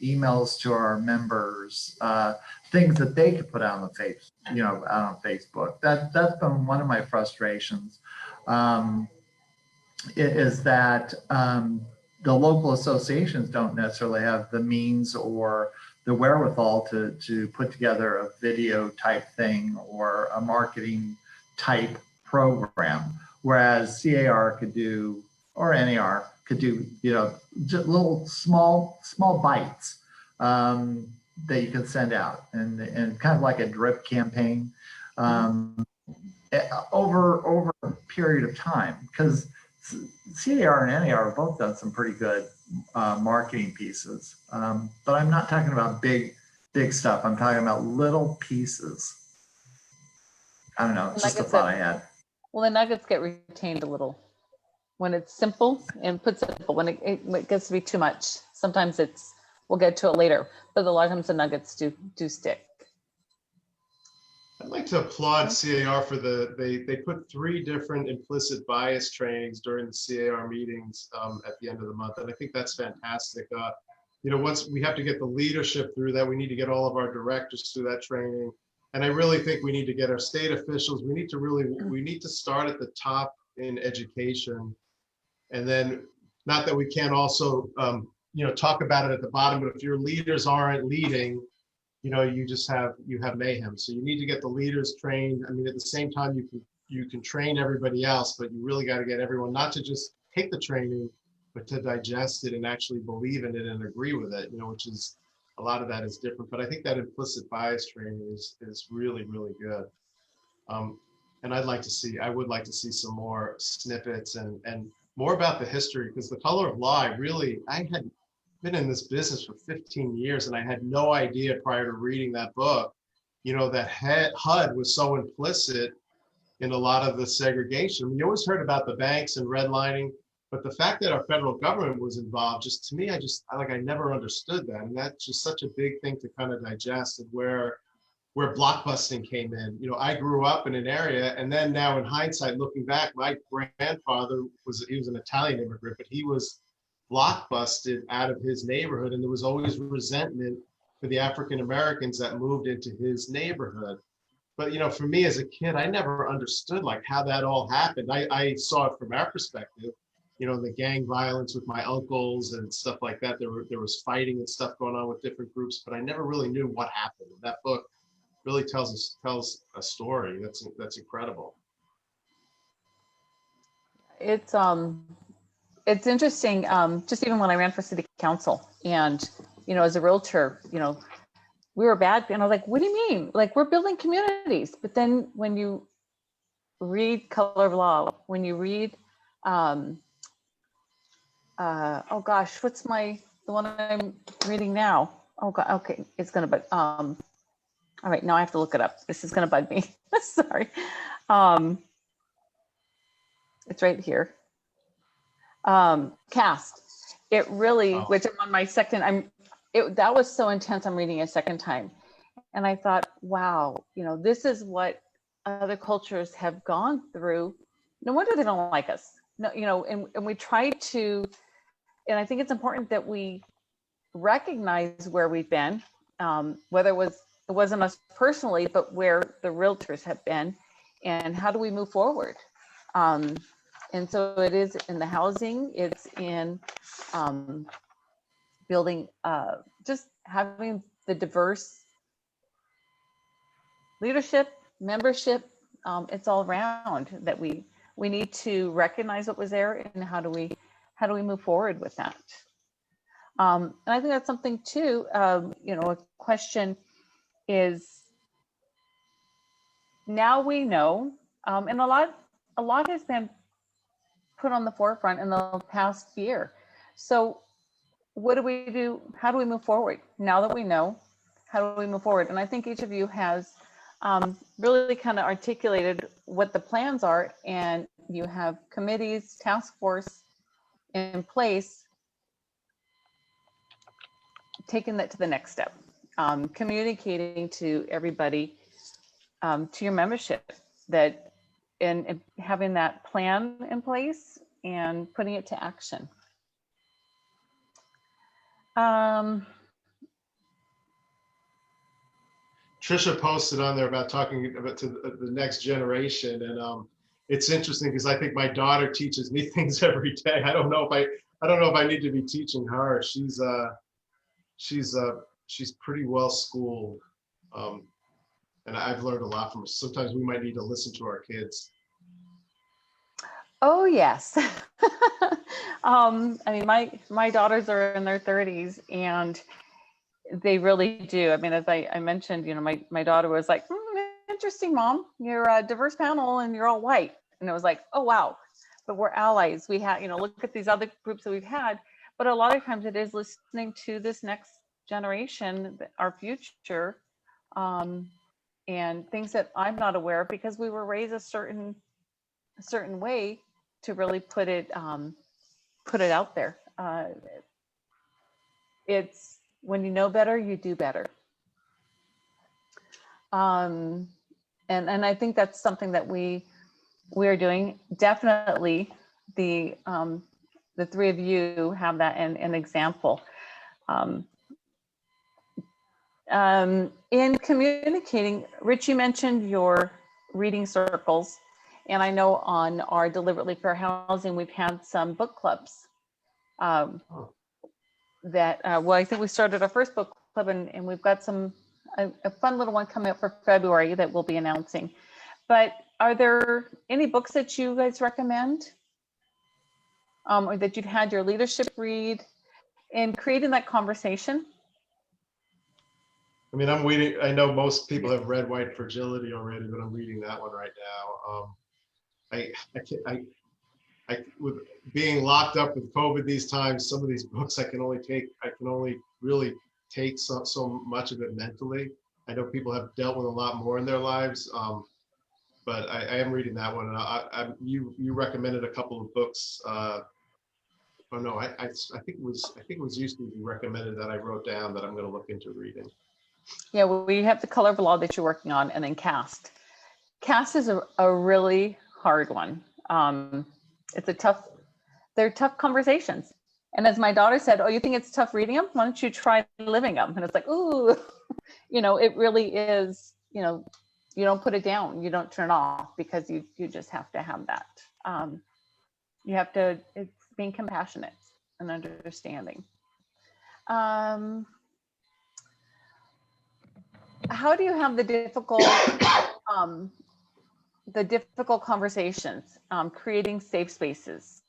emails to our members, things that they could put out on out on Facebook. That's been one of my frustrations. Is that the local associations don't necessarily have the means or the wherewithal to put together a video type thing or a marketing type program, whereas CAR could do, or NAR could do, just little small bites that you can send out, and kind of like a drip campaign over a period of time, because CAR and NAR have both done some pretty good marketing pieces, but I'm not talking about big stuff. I'm talking about little pieces. I don't know, it's just a thought I had. Well, the nuggets get retained a little when it's simple and put simple. When it gets to be too much, sometimes we'll get to it later, but a lot of times the nuggets do stick. I'd like to applaud CAR for they put 3 different implicit bias trainings during the CAR meetings at the end of the month. And I think that's fantastic. Once we have to get the leadership through that, we need to get all of our directors through that training. And I really think we need to get our state officials, we need to start at the top in education. And then, not that we can't also, talk about it at the bottom, but if your leaders aren't leading, you have mayhem. So you need to get the leaders trained. I mean, at the same time, you can train everybody else, but you really got to get everyone not to just take the training, but to digest it and actually believe in it and agree with it, which is, a lot of that is different. But I think that implicit bias training is really, really good. And I would like to see some more snippets and more about the history, because The Color of Law, I had been in this business for 15 years, and I had no idea prior to reading that book, that HUD was so implicit in a lot of the segregation. You always heard about the banks and redlining, but the fact that our federal government was involved, just to me, I never understood that. And that's just such a big thing to kind of digest, and where blockbusting came in. I grew up in an area, and then now in hindsight, looking back, my grandfather was an Italian immigrant, but he was blockbusted out of his neighborhood, and there was always resentment for the African Americans that moved into his neighborhood. But, you know, for me as a kid, I never understood like how that all happened. I saw it from our perspective, you know, the gang violence with my uncles and stuff like that. There was fighting and stuff going on with different groups, but I never really knew what happened. That book really tells a story. That's incredible. It's interesting. Just even when I ran for city council, and you know, as a realtor, you know, we were bad, and I was like, "What do you mean? Like we're building communities?" But then when you read Color of Law, when you read, oh gosh, what's the one I'm reading now? Oh God, okay, it's gonna bug. All right, now I have to look it up. This is gonna bug me. Sorry. It's right here. Cast. It really, which I'm on my second, that was so intense. I'm reading it a second time. And I thought, wow, you know, this is what other cultures have gone through. No wonder they don't like us. No, you know, and we try to, and I think it's important that we recognize where we've been, whether it wasn't us personally, but where the realtors have been, and how do we move forward? And so it is in the housing, it's in building, just having the diverse leadership, membership, it's all around that we need to recognize what was there and how do we move forward with that. And I think that's something too, you know, a question is, now we know, and a lot has been put on the forefront in the past year. So what do we do? How do we move forward? Now that we know, how do we move forward? And I think each of you has really kind of articulated what the plans are, and you have committees, task force in place, taking that to the next step, communicating to everybody, to your membership, that and having that plan in place and putting it to action. Tricia posted on there about talking about to the next generation, and it's interesting because I think my daughter teaches me things every day. I don't know if I need to be teaching her. She's pretty well schooled, and I've learned a lot from her. Sometimes we might need to listen to our kids. Oh yes. I mean, my daughters are in their 30s, and they really do. I mean, as I mentioned, you know, my daughter was like, interesting, Mom, you're a diverse panel and you're all white. And it was like, oh, wow, but we're allies. We have, you know, look at these other groups that we've had. But a lot of times it is listening to this next generation, our future, and things that I'm not aware of because we were raised a certain way to really put it out there. It's when you know better, you do better. And I think that's something that we are doing. Definitely the three of you have that an example. In communicating, Rich, you mentioned your reading circles. And I know on our Deliberately Fair Housing, we've had some book clubs that, well, I think we started our first book club, and we've got a fun little one coming up for February that we'll be announcing. But are there any books that you guys recommend, or that you've had your leadership read in creating that conversation? I mean, I'm reading, I know most people have read White Fragility already, but I'm reading that one right now. With being locked up with COVID these times, some of these books I can only really take so much of it mentally. I know people have dealt with a lot more in their lives, but I am reading that one. And you recommended a couple of books. Oh no, I think it was you recommended that I wrote down that I'm going to look into reading. Yeah, we have The Color of Law that you're working on, and then Cast. Cast is a really hard one. They're tough conversations, And as my daughter said, oh, you think it's tough reading them? Why don't you try living them? And it's like, ooh, it really is, you don't put it down, you don't turn it off, because you just have to have that. You have to, it's being compassionate and understanding. How do you have the difficult conversations, creating safe spaces?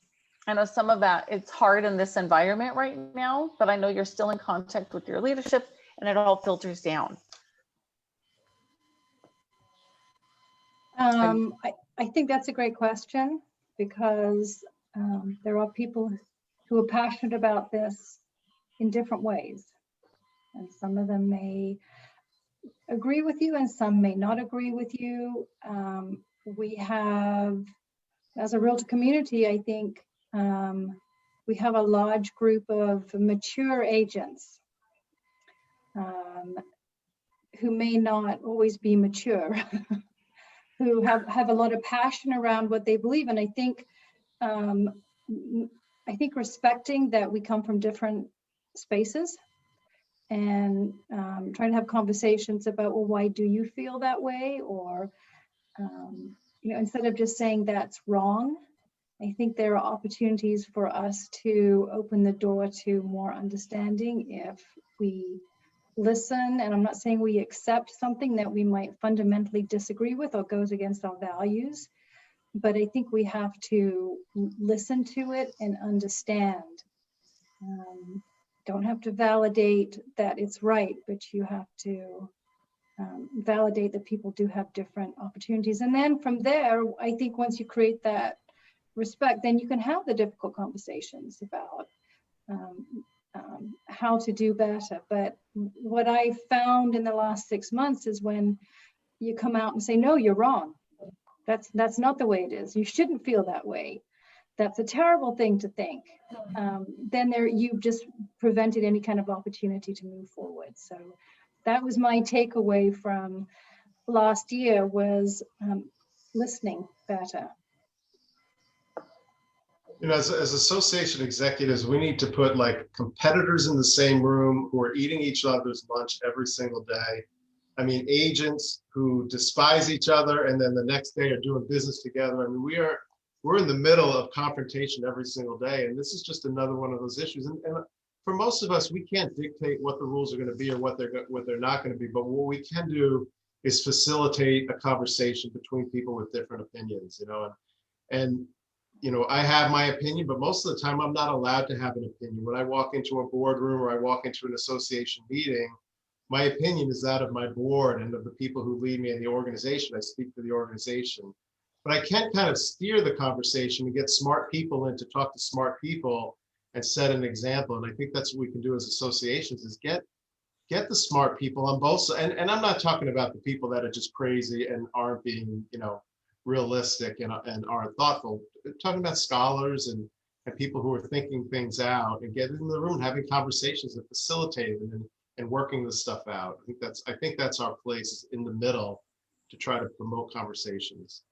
I know some of that, it's hard in this environment right now, but I know you're still in contact with your leadership and it all filters down. I think that's a great question, because there are people who are passionate about this in different ways. And some of them may agree with you and some may not agree with you. We have, as a realtor community, I think we have a large group of mature agents who may not always be mature, who have a lot of passion around what they believe. And I think respecting that we come from different spaces and trying to have conversations about, well, why do you feel that way? Or, instead of just saying that's wrong, I think there are opportunities for us to open the door to more understanding if we listen. And I'm not saying we accept something that we might fundamentally disagree with or goes against our values, but I think we have to listen to it and understand. Don't have to validate that it's right, but you have to validate that people do have different opportunities. And then from there, I think once you create that respect, then you can have the difficult conversations about how to do better. But what I found in the last 6 months is when you come out and say, no, you're wrong. That's not the way it is. You shouldn't feel that way. That's a terrible thing to think. Then you've just prevented any kind of opportunity to move forward. So that was my takeaway from last year, was listening better. As association executives, we need to put like competitors in the same room who are eating each other's lunch every single day. I mean, agents who despise each other and then the next day are doing business together. I mean, we're in the middle of confrontation every single day. And this is just another one of those issues. And for most of us, we can't dictate what the rules are going to be or what they're not going to be. But what we can do is facilitate a conversation between people with different opinions, and I have my opinion, but most of the time I'm not allowed to have an opinion. When I walk into a boardroom or I walk into an association meeting, my opinion is that of my board and of the people who lead me in the organization. I speak for the organization, but I can kind of steer the conversation and get smart people in to talk to smart people and set an example. And I think that's what we can do as associations, is get the smart people on both sides. And I'm not talking about the people that are just crazy and aren't being, realistic and aren't thoughtful. I'm talking about scholars and people who are thinking things out and getting in the room, having conversations and facilitating and working this stuff out. I think that's our place, is in the middle, to try to promote conversations.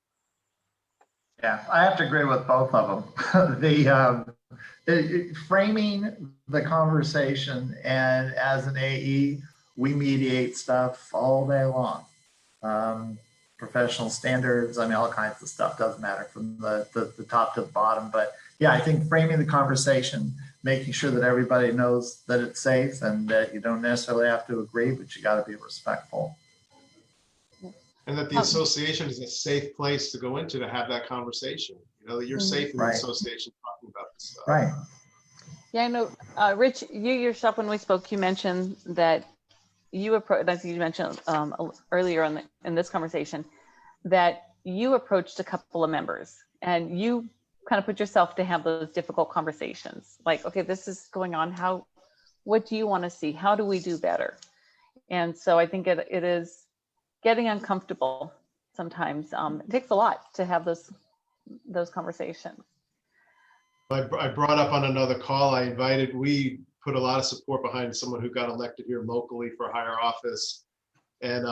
Yeah, I have to agree with both of them. Framing the conversation, and as an AE, we mediate stuff all day long. Professional standards, all kinds of stuff, doesn't matter from the top to the bottom. But yeah, I think framing the conversation, making sure that everybody knows that it's safe and that you don't necessarily have to agree, but you got to be respectful. And that the association is a safe place to go into to have that conversation. That you're safe in the association talking about this stuff. Right. Yeah, I know, Rich, you yourself, when we spoke, you mentioned that you approached, as you mentioned earlier in this conversation, that you approached a couple of members and you kind of put yourself to have those difficult conversations. Like, okay, this is going on. What do you want to see? How do we do better? And so I think it is getting uncomfortable sometimes. It takes a lot to have those conversations. I brought up on another call, we put a lot of support behind someone who got elected here locally for higher office. And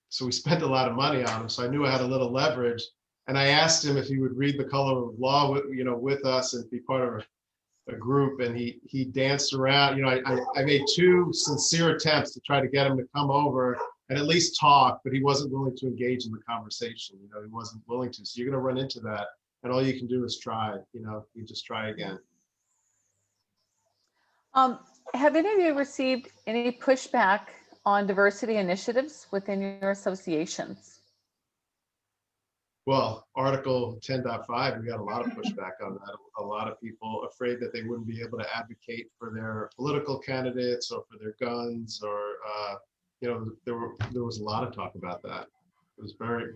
so we spent a lot of money on him. So I knew I had a little leverage. And I asked him if he would read The Color of Law with us and be part of a group, and he danced around. You know, I made 2 sincere attempts to try to get him to come over and at least talk, but he wasn't willing to engage in the conversation. You know, he wasn't willing to. So you're going to run into that, and all you can do is try. You know, you just try again. Have any of you received any pushback on diversity initiatives within your associations? Well, Article 10.5, we got a lot of pushback on that. A lot of people afraid that they wouldn't be able to advocate for their political candidates or for their guns, or you know, there was a lot of talk about that. It was very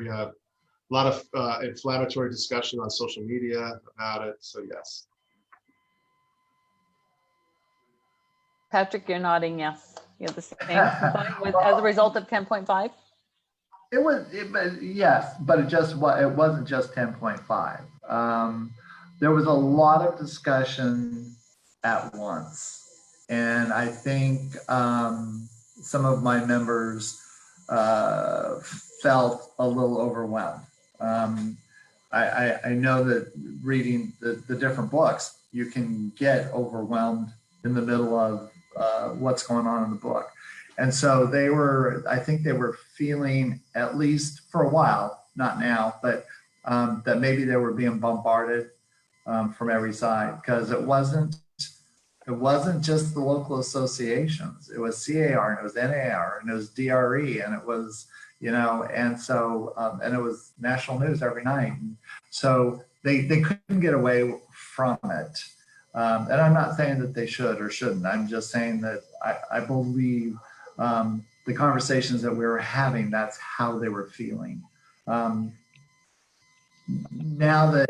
a lot of inflammatory discussion on social media about it. So yes. Patrick, you're nodding yes. You have the same as a result of 10.5? Yes, but it wasn't just 10.5. There was a lot of discussion at once, and I think some of my members felt a little overwhelmed. I know that reading the different books, you can get overwhelmed in the middle of what's going on in the book. And so I think they were feeling, at least for a while, not now, but that maybe they were being bombarded from every side, because it wasn't just the local associations. It was CAR, and it was NAR, and it was DRE, and it was, you know, and so, and it was national news every night. And so they couldn't get away from it. And I'm not saying that they should or shouldn't. I'm just saying that I believe the conversations that we were having, that's how they were feeling. Now that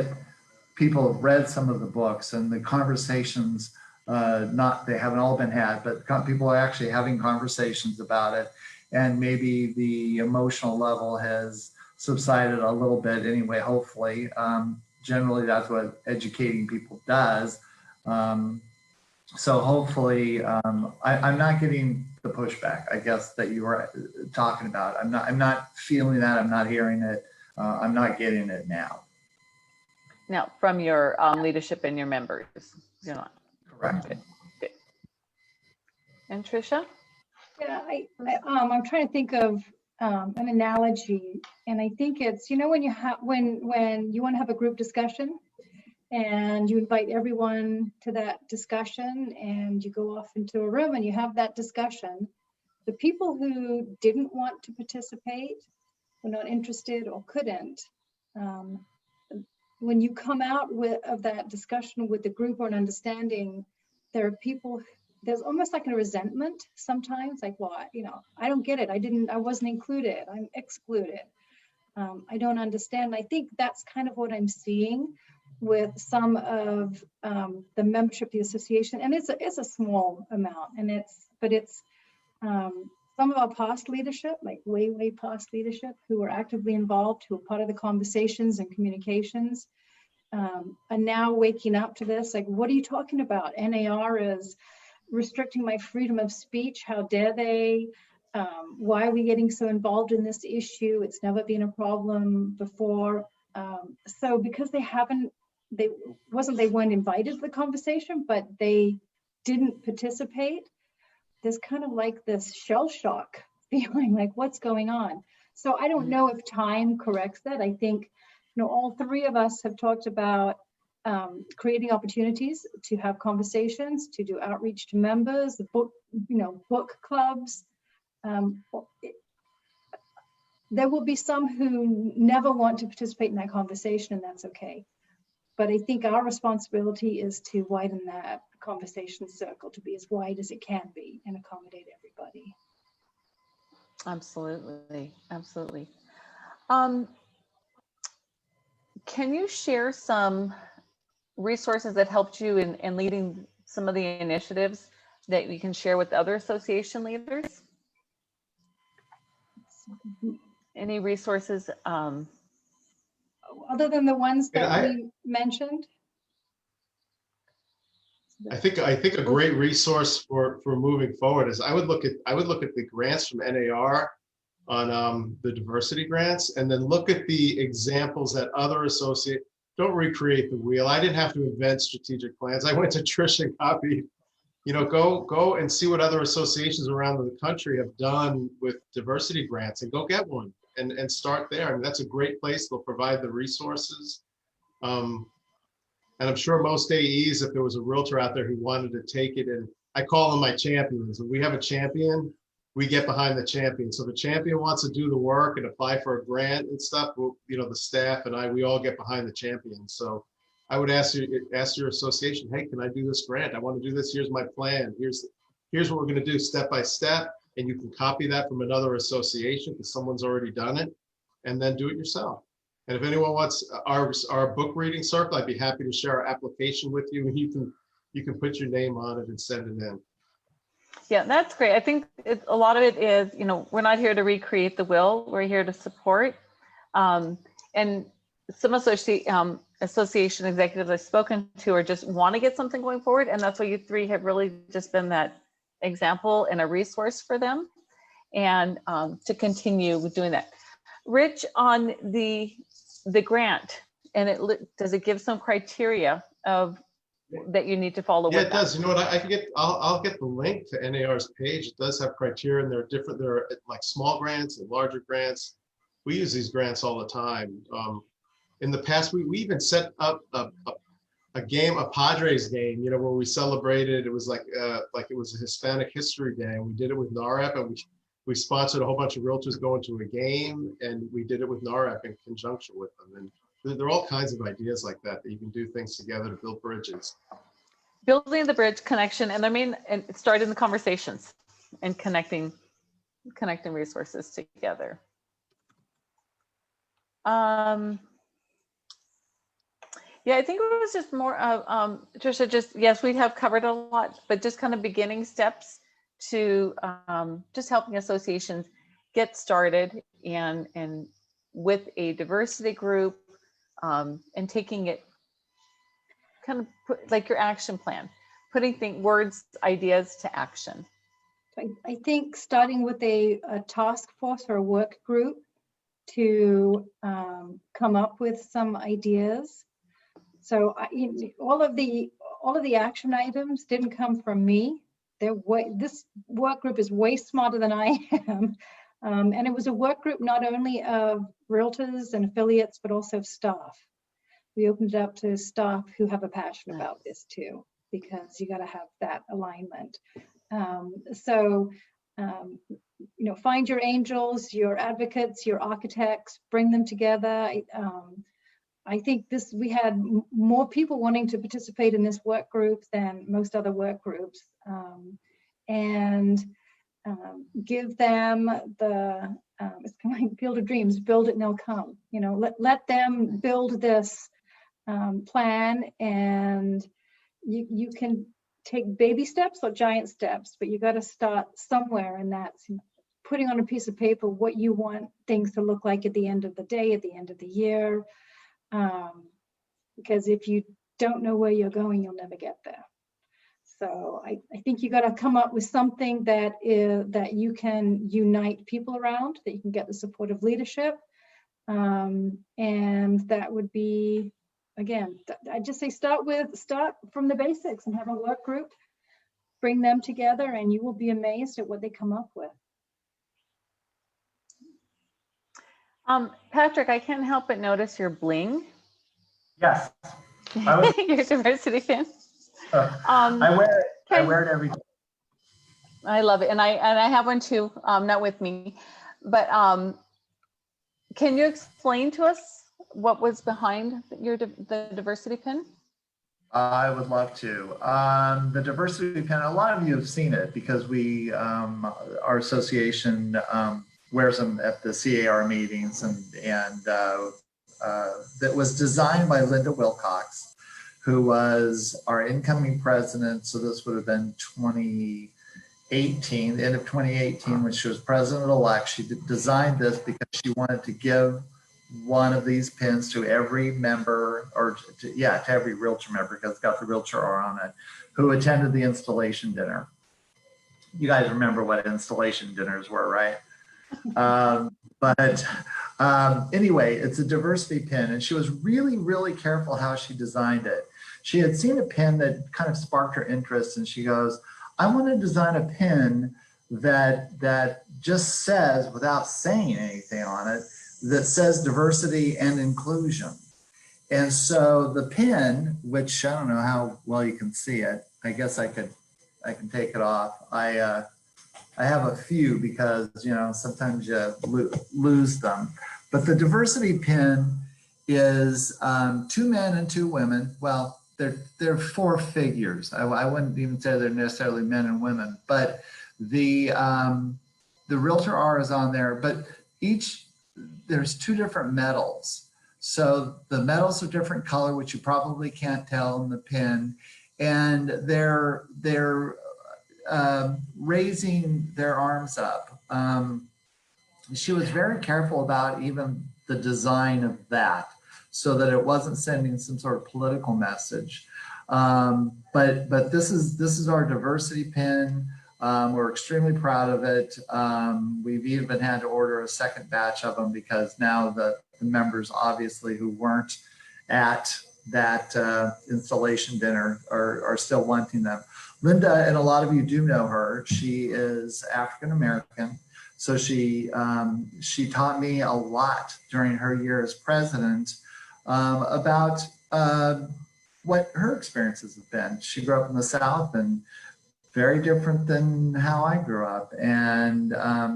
people have read some of the books and the conversations, they haven't all been had, but people are actually having conversations about it, and maybe the emotional level has subsided a little bit anyway, hopefully. Generally, that's what educating people does. So hopefully, I'm not getting the pushback, I guess, that you were talking about. I'm not feeling that. I'm not hearing it. I'm not getting it now. Now, from your leadership and your members, you're not. Correct. Good. And Tricia? Yeah, I'm trying to think of an analogy, and I think it's, you know, when you want to have a group discussion, and you invite everyone to that discussion, and you go off into a room and you have that discussion. The people who didn't want to participate, were not interested or couldn't, when you come out of that discussion with the group or an understanding, there are people, there's almost like a resentment sometimes, like, well, you know, I don't get it. I wasn't included. I'm excluded. I don't understand. I think that's kind of what I'm seeing with some of the membership of the association, and it's a small amount, and it's some of our past leadership, like way past leadership, who were actively involved, who were part of the conversations and communications, are now waking up to this. Like, what are you talking about? NAR is restricting my freedom of speech. How dare they? Why are we getting so involved in this issue? It's never been a problem before. So because they weren't invited to the conversation, but they didn't participate, there's kind of like this shell shock feeling, like, what's going on? So I don't know if time corrects that. I think, you know, all three of us have talked about creating opportunities to have conversations, to do outreach to members, book clubs. There will be some who never want to participate in that conversation, and that's okay. But I think our responsibility is to widen that conversation circle to be as wide as it can be and accommodate everybody. Absolutely, absolutely. Can you share some resources that helped you in leading some of the initiatives that you can share with other association leaders? Any resources? Other than the ones that we mentioned? I think a great resource for moving forward is I would look at the grants from NAR on the diversity grants, and then look at the examples that other don't recreate the wheel. I didn't have to invent strategic plans. I went to Tricia and copied, go and see what other associations around the country have done with diversity grants, and go get one and start there. I mean, that's a great place. They'll provide the resources. And I'm sure most AEs, if there was a realtor out there who wanted to take it, and I call them my champions. If we have a champion, we get behind the champion. So if a champion wants to do the work and apply for a grant and stuff, the staff and we all get behind the champion. So I would ask your association, hey, can I do this grant? I want to do this. Here's my plan. Here's what we're going to do step by step. And you can copy that from another association because someone's already done it, and then do it yourself. And if anyone wants our book reading circle, I'd be happy to share our application with you, and you can put your name on it and send it in. Yeah, that's great. I think a lot of it is, we're not here to recreate the wheel. We're here to support. And some association executives I've spoken to are just want to get something going forward. And that's why you three have really just been that example and a resource for them, and to continue with doing that. Rich, on the grant, and does it give some criteria of that you need to follow? Yeah, with it does. You know what? I'll get the link to NAR's page. It does have criteria, and there are like small grants and larger grants. We use these grants all the time. In the past, we even set up a game, a Padres game, where we celebrated. It was like it was a Hispanic History Day, and we did it with NAREP, and we sponsored a whole bunch of realtors going to a game, and we did it with NAREP in conjunction with them. And there are all kinds of ideas like that you can do things together to build bridges. Building the bridge connection, and starting the conversations and connecting resources together. Yeah, I think it was just more of, Tricia, yes, we have covered a lot, but just kind of beginning steps to just helping associations get started and with a diversity group, and taking it kind of like your action plan, putting words, ideas to action. I think starting with a task force or a work group to come up with some ideas. So all of the action items didn't come from me. This work group is way smarter than I am. And it was a work group not only of realtors and affiliates, but also staff. We opened it up to staff who have a passion about this too, because you got to have that alignment. Find your angels, your advocates, your architects, bring them together. I think we had more people wanting to participate in this work group than most other work groups, and give them it's kind of like Field of Dreams, build it and they'll come. Let them build this plan, and you can take baby steps or giant steps, but you got to start somewhere, and that's putting on a piece of paper what you want things to look like at the end of the day, at the end of the year. Because if you don't know where you're going, you'll never get there. So I think you got to come up with something that you can unite people around, that you can get the support of leadership. And that would be, again, I just say start from the basics and have a work group, bring them together, and you will be amazed at what they come up with. Patrick, I can't help but notice your bling. Yes. Your diversity pin. I wear it every day. I love it. And I have one too, not with me, but can you explain to us what was behind the diversity pin? I would love to. The diversity pin, a lot of you have seen it because our association wears them at the CAR meetings, and that was designed by Linda Wilcox, who was our incoming president. So this would have been 2018, the end of 2018, when she was president-elect. She designed this because she wanted to give one of these pins to every member, to every realtor member, because it's got the realtor R on it, who attended the installation dinner. You guys remember what installation dinners were, right? But Anyway, it's a diversity pin, and she was really, really careful how she designed it. She had seen a pin that kind of sparked her interest, and she goes, I want to design a pin that just says, without saying anything on it, that says diversity and inclusion. And so the pin, which I don't know how well you can see it, I guess I can take it off. I have a few because, you know, sometimes you lose them. But the diversity pin is 2 men and 2 women. Well, they're 4 figures. I wouldn't even say they're necessarily men and women, but the Realtor R is on there, but there's 2 different metals. So the metals are different color, which you probably can't tell in the pin, and they're raising their arms up. She was very careful about even the design of that, so that it wasn't sending some sort of political message. But this is our diversity pin. We're extremely proud of it. We've even had to order a second batch of them because now the members, obviously, who weren't at that installation dinner are still wanting them. Linda, and a lot of you do know her, she is African American. So she taught me a lot during her year as president about what her experiences have been. She grew up in the South and very different than how I grew up. And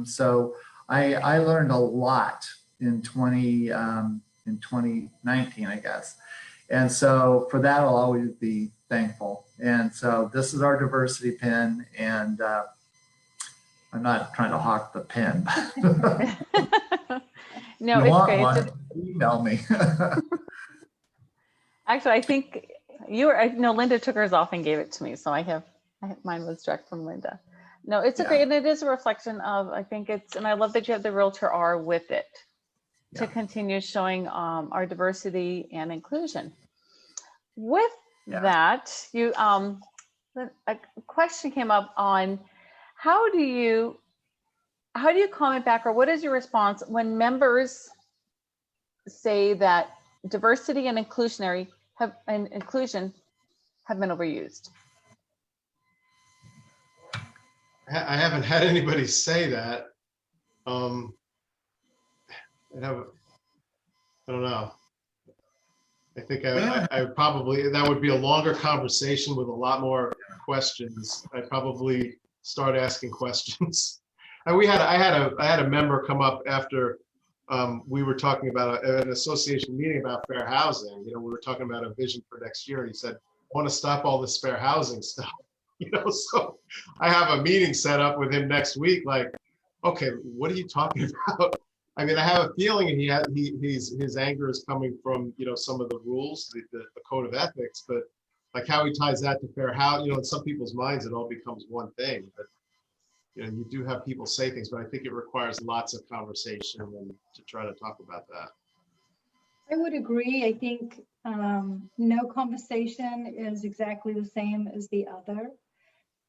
so I learned a lot in 2019, I guess. And so for that, I'll always be thankful. And so this is our diversity pin, and I'm not trying to hawk the pin. No, you it's want great. One, email me. Actually, I think Linda took hers off and gave it to me. So mine was direct from Linda. No, it's a great, and it is a reflection of, I think and I love that you have the Realtor R with it to continue showing our diversity and inclusion. With that, a question came up on how do you comment back, or what is your response when members say that diversity and inclusion have been overused? I haven't had anybody say that. I don't know. I think I probably, that would be a longer conversation with a lot more questions. I'd probably start asking questions. And I had a member come up after we were talking about an association meeting about fair housing. You know, we were talking about a vision for next year, and he said, I want to stop all this fair housing stuff. You know, so I have a meeting set up with him next week. Like, okay, what are you talking about? I mean, I have a feeling his anger is coming from, you know, some of the rules, the code of ethics, but like how he ties that to fair housing, you know, in some people's minds, it all becomes one thing. But, you know, you do have people say things, but I think it requires lots of conversation and to try to talk about that. I would agree. I think no conversation is exactly the same as the other.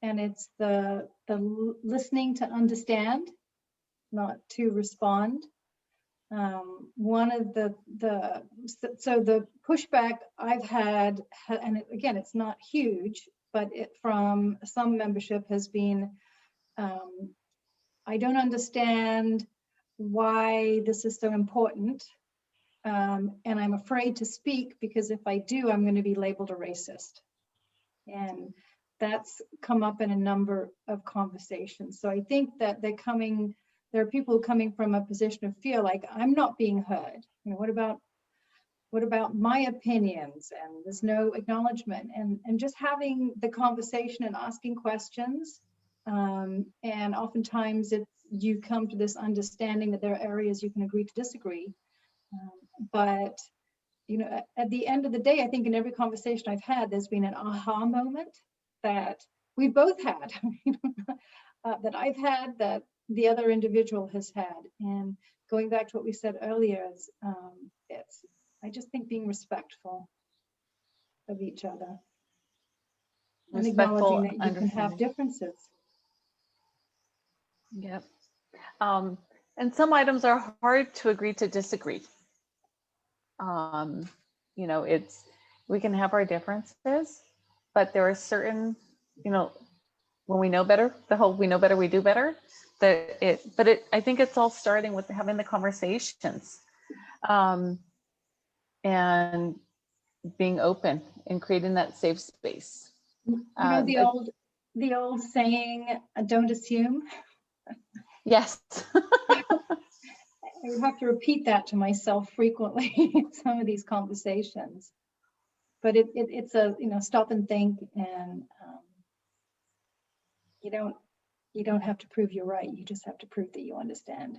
And it's the listening to understand, not to respond. One of the pushback I've had, and again, it's not huge, but from some membership has been, I don't understand why this is so important. And I'm afraid to speak because if I do, I'm going to be labeled a racist. And that's come up in a number of conversations. So I think that there are people coming from a position of fear, like I'm not being heard. You know, what about my opinions? And there's no acknowledgement. And just having the conversation and asking questions. And oftentimes you come to this understanding that there are areas you can agree to disagree. But you know, at the end of the day, I think in every conversation I've had, there's been an aha moment that we both had, that I've had, that the other individual has had. And going back to what we said earlier, I just think being respectful of each other and acknowledging that you can have differences. Yep. And some items are hard to agree to disagree. You know, we can have our differences, but there are certain, you know, when we know better, the whole we know better, we do better. I think it's all starting with having the conversations, and being open and creating that safe space. You know, the old saying, don't assume. Yes. I have to repeat that to myself frequently in some of these conversations. But it's a, you know, stop and think, and you don't have to prove you're right. You just have to prove that you understand.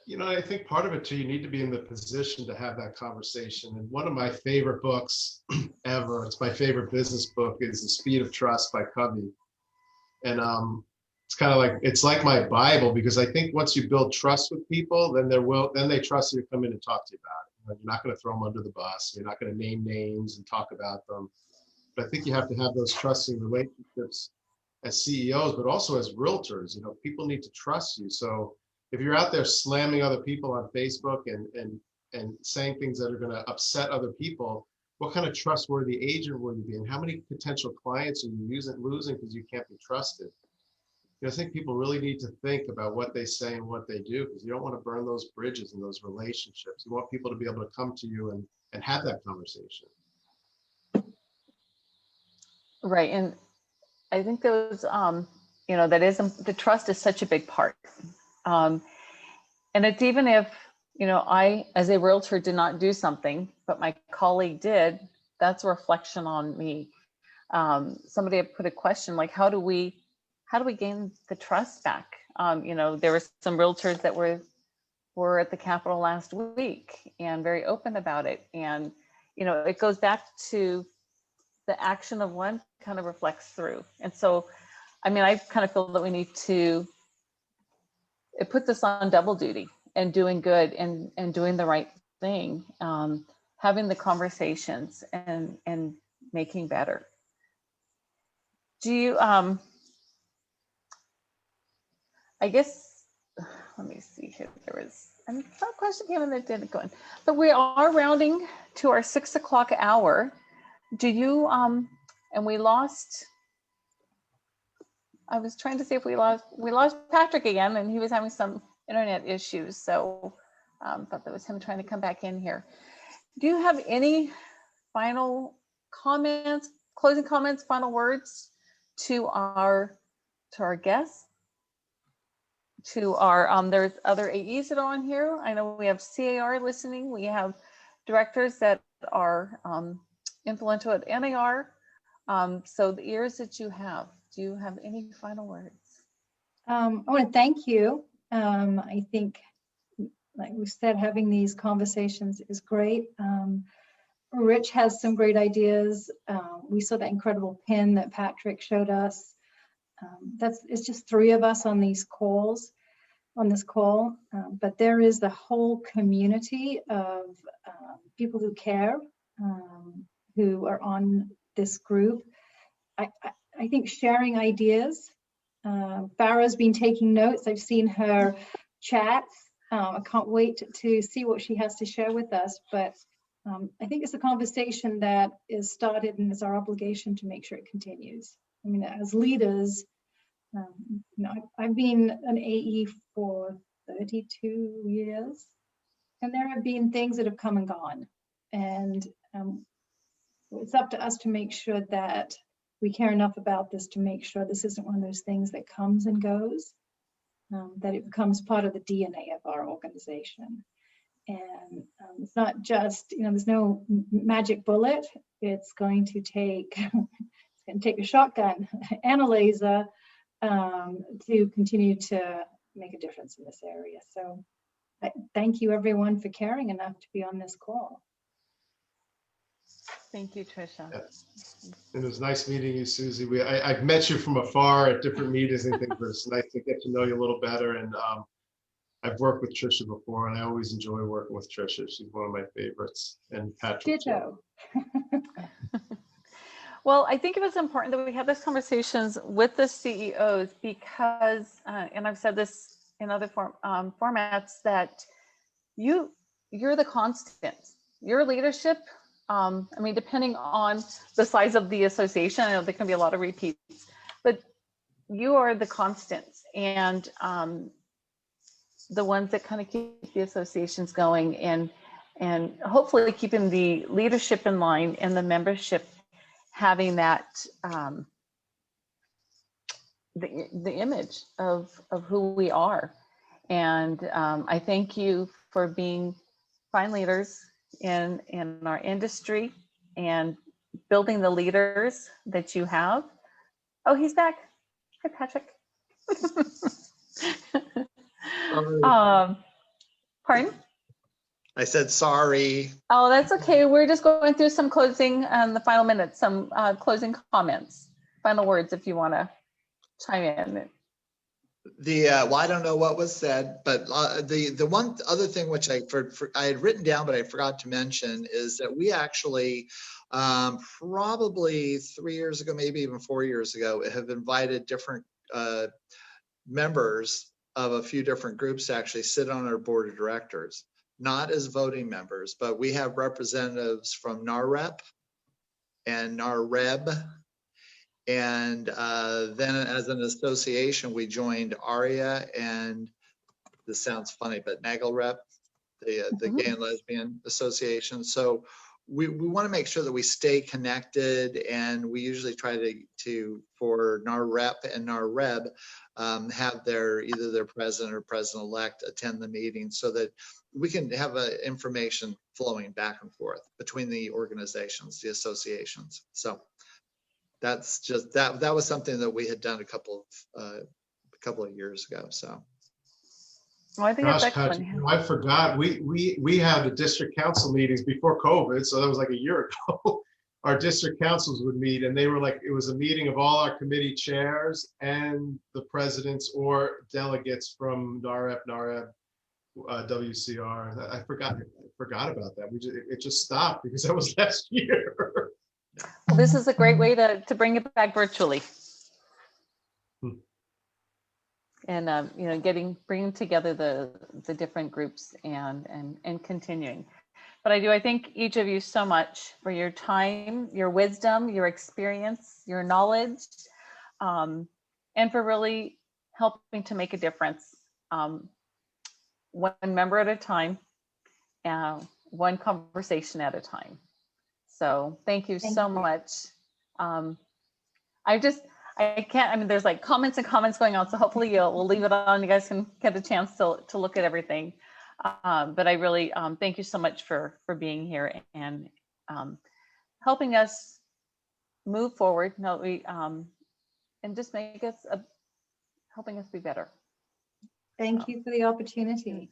You know, I think part of it too, you need to be in the position to have that conversation. And one of my favorite books ever, it's my favorite business book, is The Speed of Trust by Covey. And it's kind of like, it's like my Bible, because I think once you build trust with people, then they trust you to come in and talk to you about it. You know, you're not going to throw them under the bus. You're not going to name names and talk about them. But I think you have to have those trusting relationships as CEOs, but also as realtors. You know, people need to trust you. So if you're out there slamming other people on Facebook and saying things that are going to upset other people, what kind of trustworthy agent will you be? And how many potential clients are you losing because you can't be trusted? You know, I think people really need to think about what they say and what they do, because you don't want to burn those bridges and those relationships. You want people to be able to come to you and have that conversation. Right. And I think those, you know, that is, the trust is such a big part. And it's even if, you know, I, as a realtor, did not do something, but my colleague did, that's a reflection on me. Somebody had put a question like, how do we gain the trust back? You know, there were some realtors that were at the Capitol last week and very open about it. And, you know, it goes back to the action of one kind of reflects through. And so, I mean, I kind of feel that we need to, it puts us on double duty and doing good and doing the right thing, having the conversations and making better. Do you, I guess, let me see here, there was, and some question came in that didn't go in, but we are rounding to our 6 o'clock hour. Do you, and we lost, I was trying to see if we lost Patrick again, and he was having some internet issues. So thought that was him trying to come back in here. Do you have any final comments, closing comments, final words to our guests? To our, there's other AEs that are on here. I know we have CAR listening. We have directors that are influential at NAR. So the ears that you have, do you have any final words? I want to thank you. I think, like we said, having these conversations is great. Rich has some great ideas. We saw that incredible pin that Patrick showed us. It's just 3 of us on these calls, on this call, but there is the whole community of people who care, who are on this group. I think sharing ideas. Farah's been taking notes. I've seen her chats. I can't wait to see what she has to share with us, but I think it's a conversation that is started, and it's our obligation to make sure it continues. I mean, as leaders, you know, I've been an AE for 32 years, and there have been things that have come and gone, and it's up to us to make sure that we care enough about this to make sure this isn't one of those things that comes and goes, that it becomes part of the DNA of our organization. And it's not just, you know, there's no magic bullet. It's going to take a shotgun and a laser to continue to make a difference in this area. So thank you everyone for caring enough to be on this call. Thank you, Tricia. Yes. And it was nice meeting you, Suzi. I've met you from afar at different meetings and things, but it's nice to get to know you a little better. And I've worked with Tricia before, and I always enjoy working with Tricia. She's one of my favorites. And Patrick. Ditto. Well, I think it was important that we have these conversations with the CEOs because, and I've said this in other formats that you're the constant. Your leadership, I mean, depending on the size of the association, I know there can be a lot of repeats, but you are the constants and the ones that kind of keep the associations going and hopefully keeping the leadership in line and the membership having that the image of who we are. And I thank you for being fine leaders in our industry and building the leaders that you have. Oh, he's back. Hi, Patrick. Pardon? I said sorry. Oh, that's okay. We're just going through some closing and the final minutes, some closing comments, final words, if you want to chime in. Well, I don't know what was said, but the one other thing which I had written down, but I forgot to mention is that we actually probably 3 years ago, maybe even 4 years ago, have invited different members of a few different groups to actually sit on our board of directors, not as voting members, but we have representatives from NARREP and NARREB. And then as an association, we joined ARIA and, this sounds funny, but NAGLREP, the Gay and Lesbian Association. So we want to make sure that we stay connected, and we usually try to for NARREP and NARREB, have either their president or president-elect attend the meeting so that we can have information flowing back and forth between the organizations, the associations. So that's just that was something that we had done a couple of years ago. So well, I think gosh, that's Patrick, excellent. I forgot we had the district council meetings before COVID, so that was like a year ago. Our district councils would meet, and they were like, it was a meeting of all our committee chairs and the presidents or delegates from NARREP, NARREB, WCR. I forgot about that. It just stopped because that was last year. Well, this is a great way to bring it back virtually. And you know, bringing together the different groups and continuing. But I thank each of you so much for your time, your wisdom, your experience, your knowledge, and for really helping to make a difference, one member at a time, one conversation at a time. So thank you so much. I can't, I mean, there's like comments and comments going on, so hopefully we'll leave it on. You guys can get a chance to look at everything. But I really thank you so much for being here and helping us move forward. And just helping us be better. Thank you for the opportunity.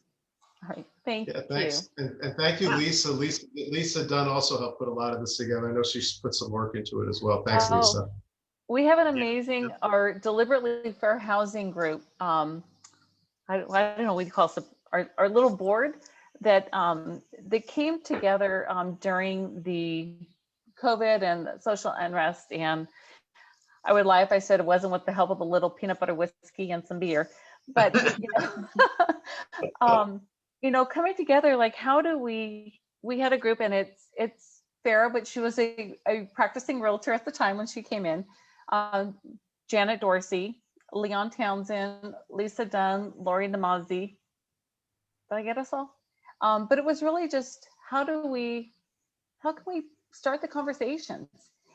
All right, thank you. Thanks. And thank you, Lisa. Lisa Dunn also helped put a lot of this together. I know she's put some work into it as well. Thanks, Lisa. We have an amazing, our deliberately fair housing group. I don't know what you call it, our little board that came together during the COVID and social unrest. And I would lie if I said it wasn't with the help of a little peanut butter whiskey and some beer. But you know, coming together, like, how do we had a group, and it's Farah, but she was a practicing realtor at the time when she came in. Janet Dorsey, Leon Townsend, Lisa Dunn, Lori Namazi. Did I get us all? But it was really just, how can we start the conversations?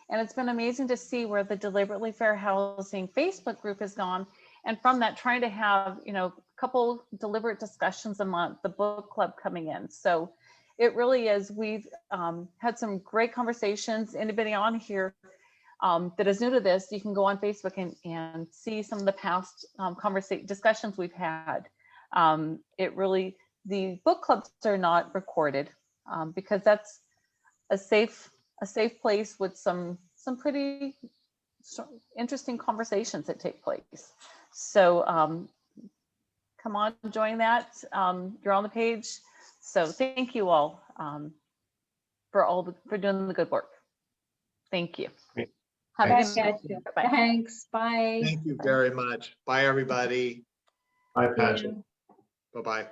And it's been amazing to see where the Deliberately Fair Housing Facebook group has gone. And from that, trying to have, you know, a couple deliberate discussions a month, the book club coming in. So it really is, we've had some great conversations. Anybody on here that is new to this, you can go on Facebook and see some of the past discussions we've had. It really, the book clubs are not recorded because that's a safe place with some pretty interesting conversations that take place. So come on, join that. You're on the page. So thank you all for doing the good work. Thank you. Have a good night. Bye. Thanks. Bye. Thank you very much. Bye, everybody. Bye, Patrick. Bye-bye.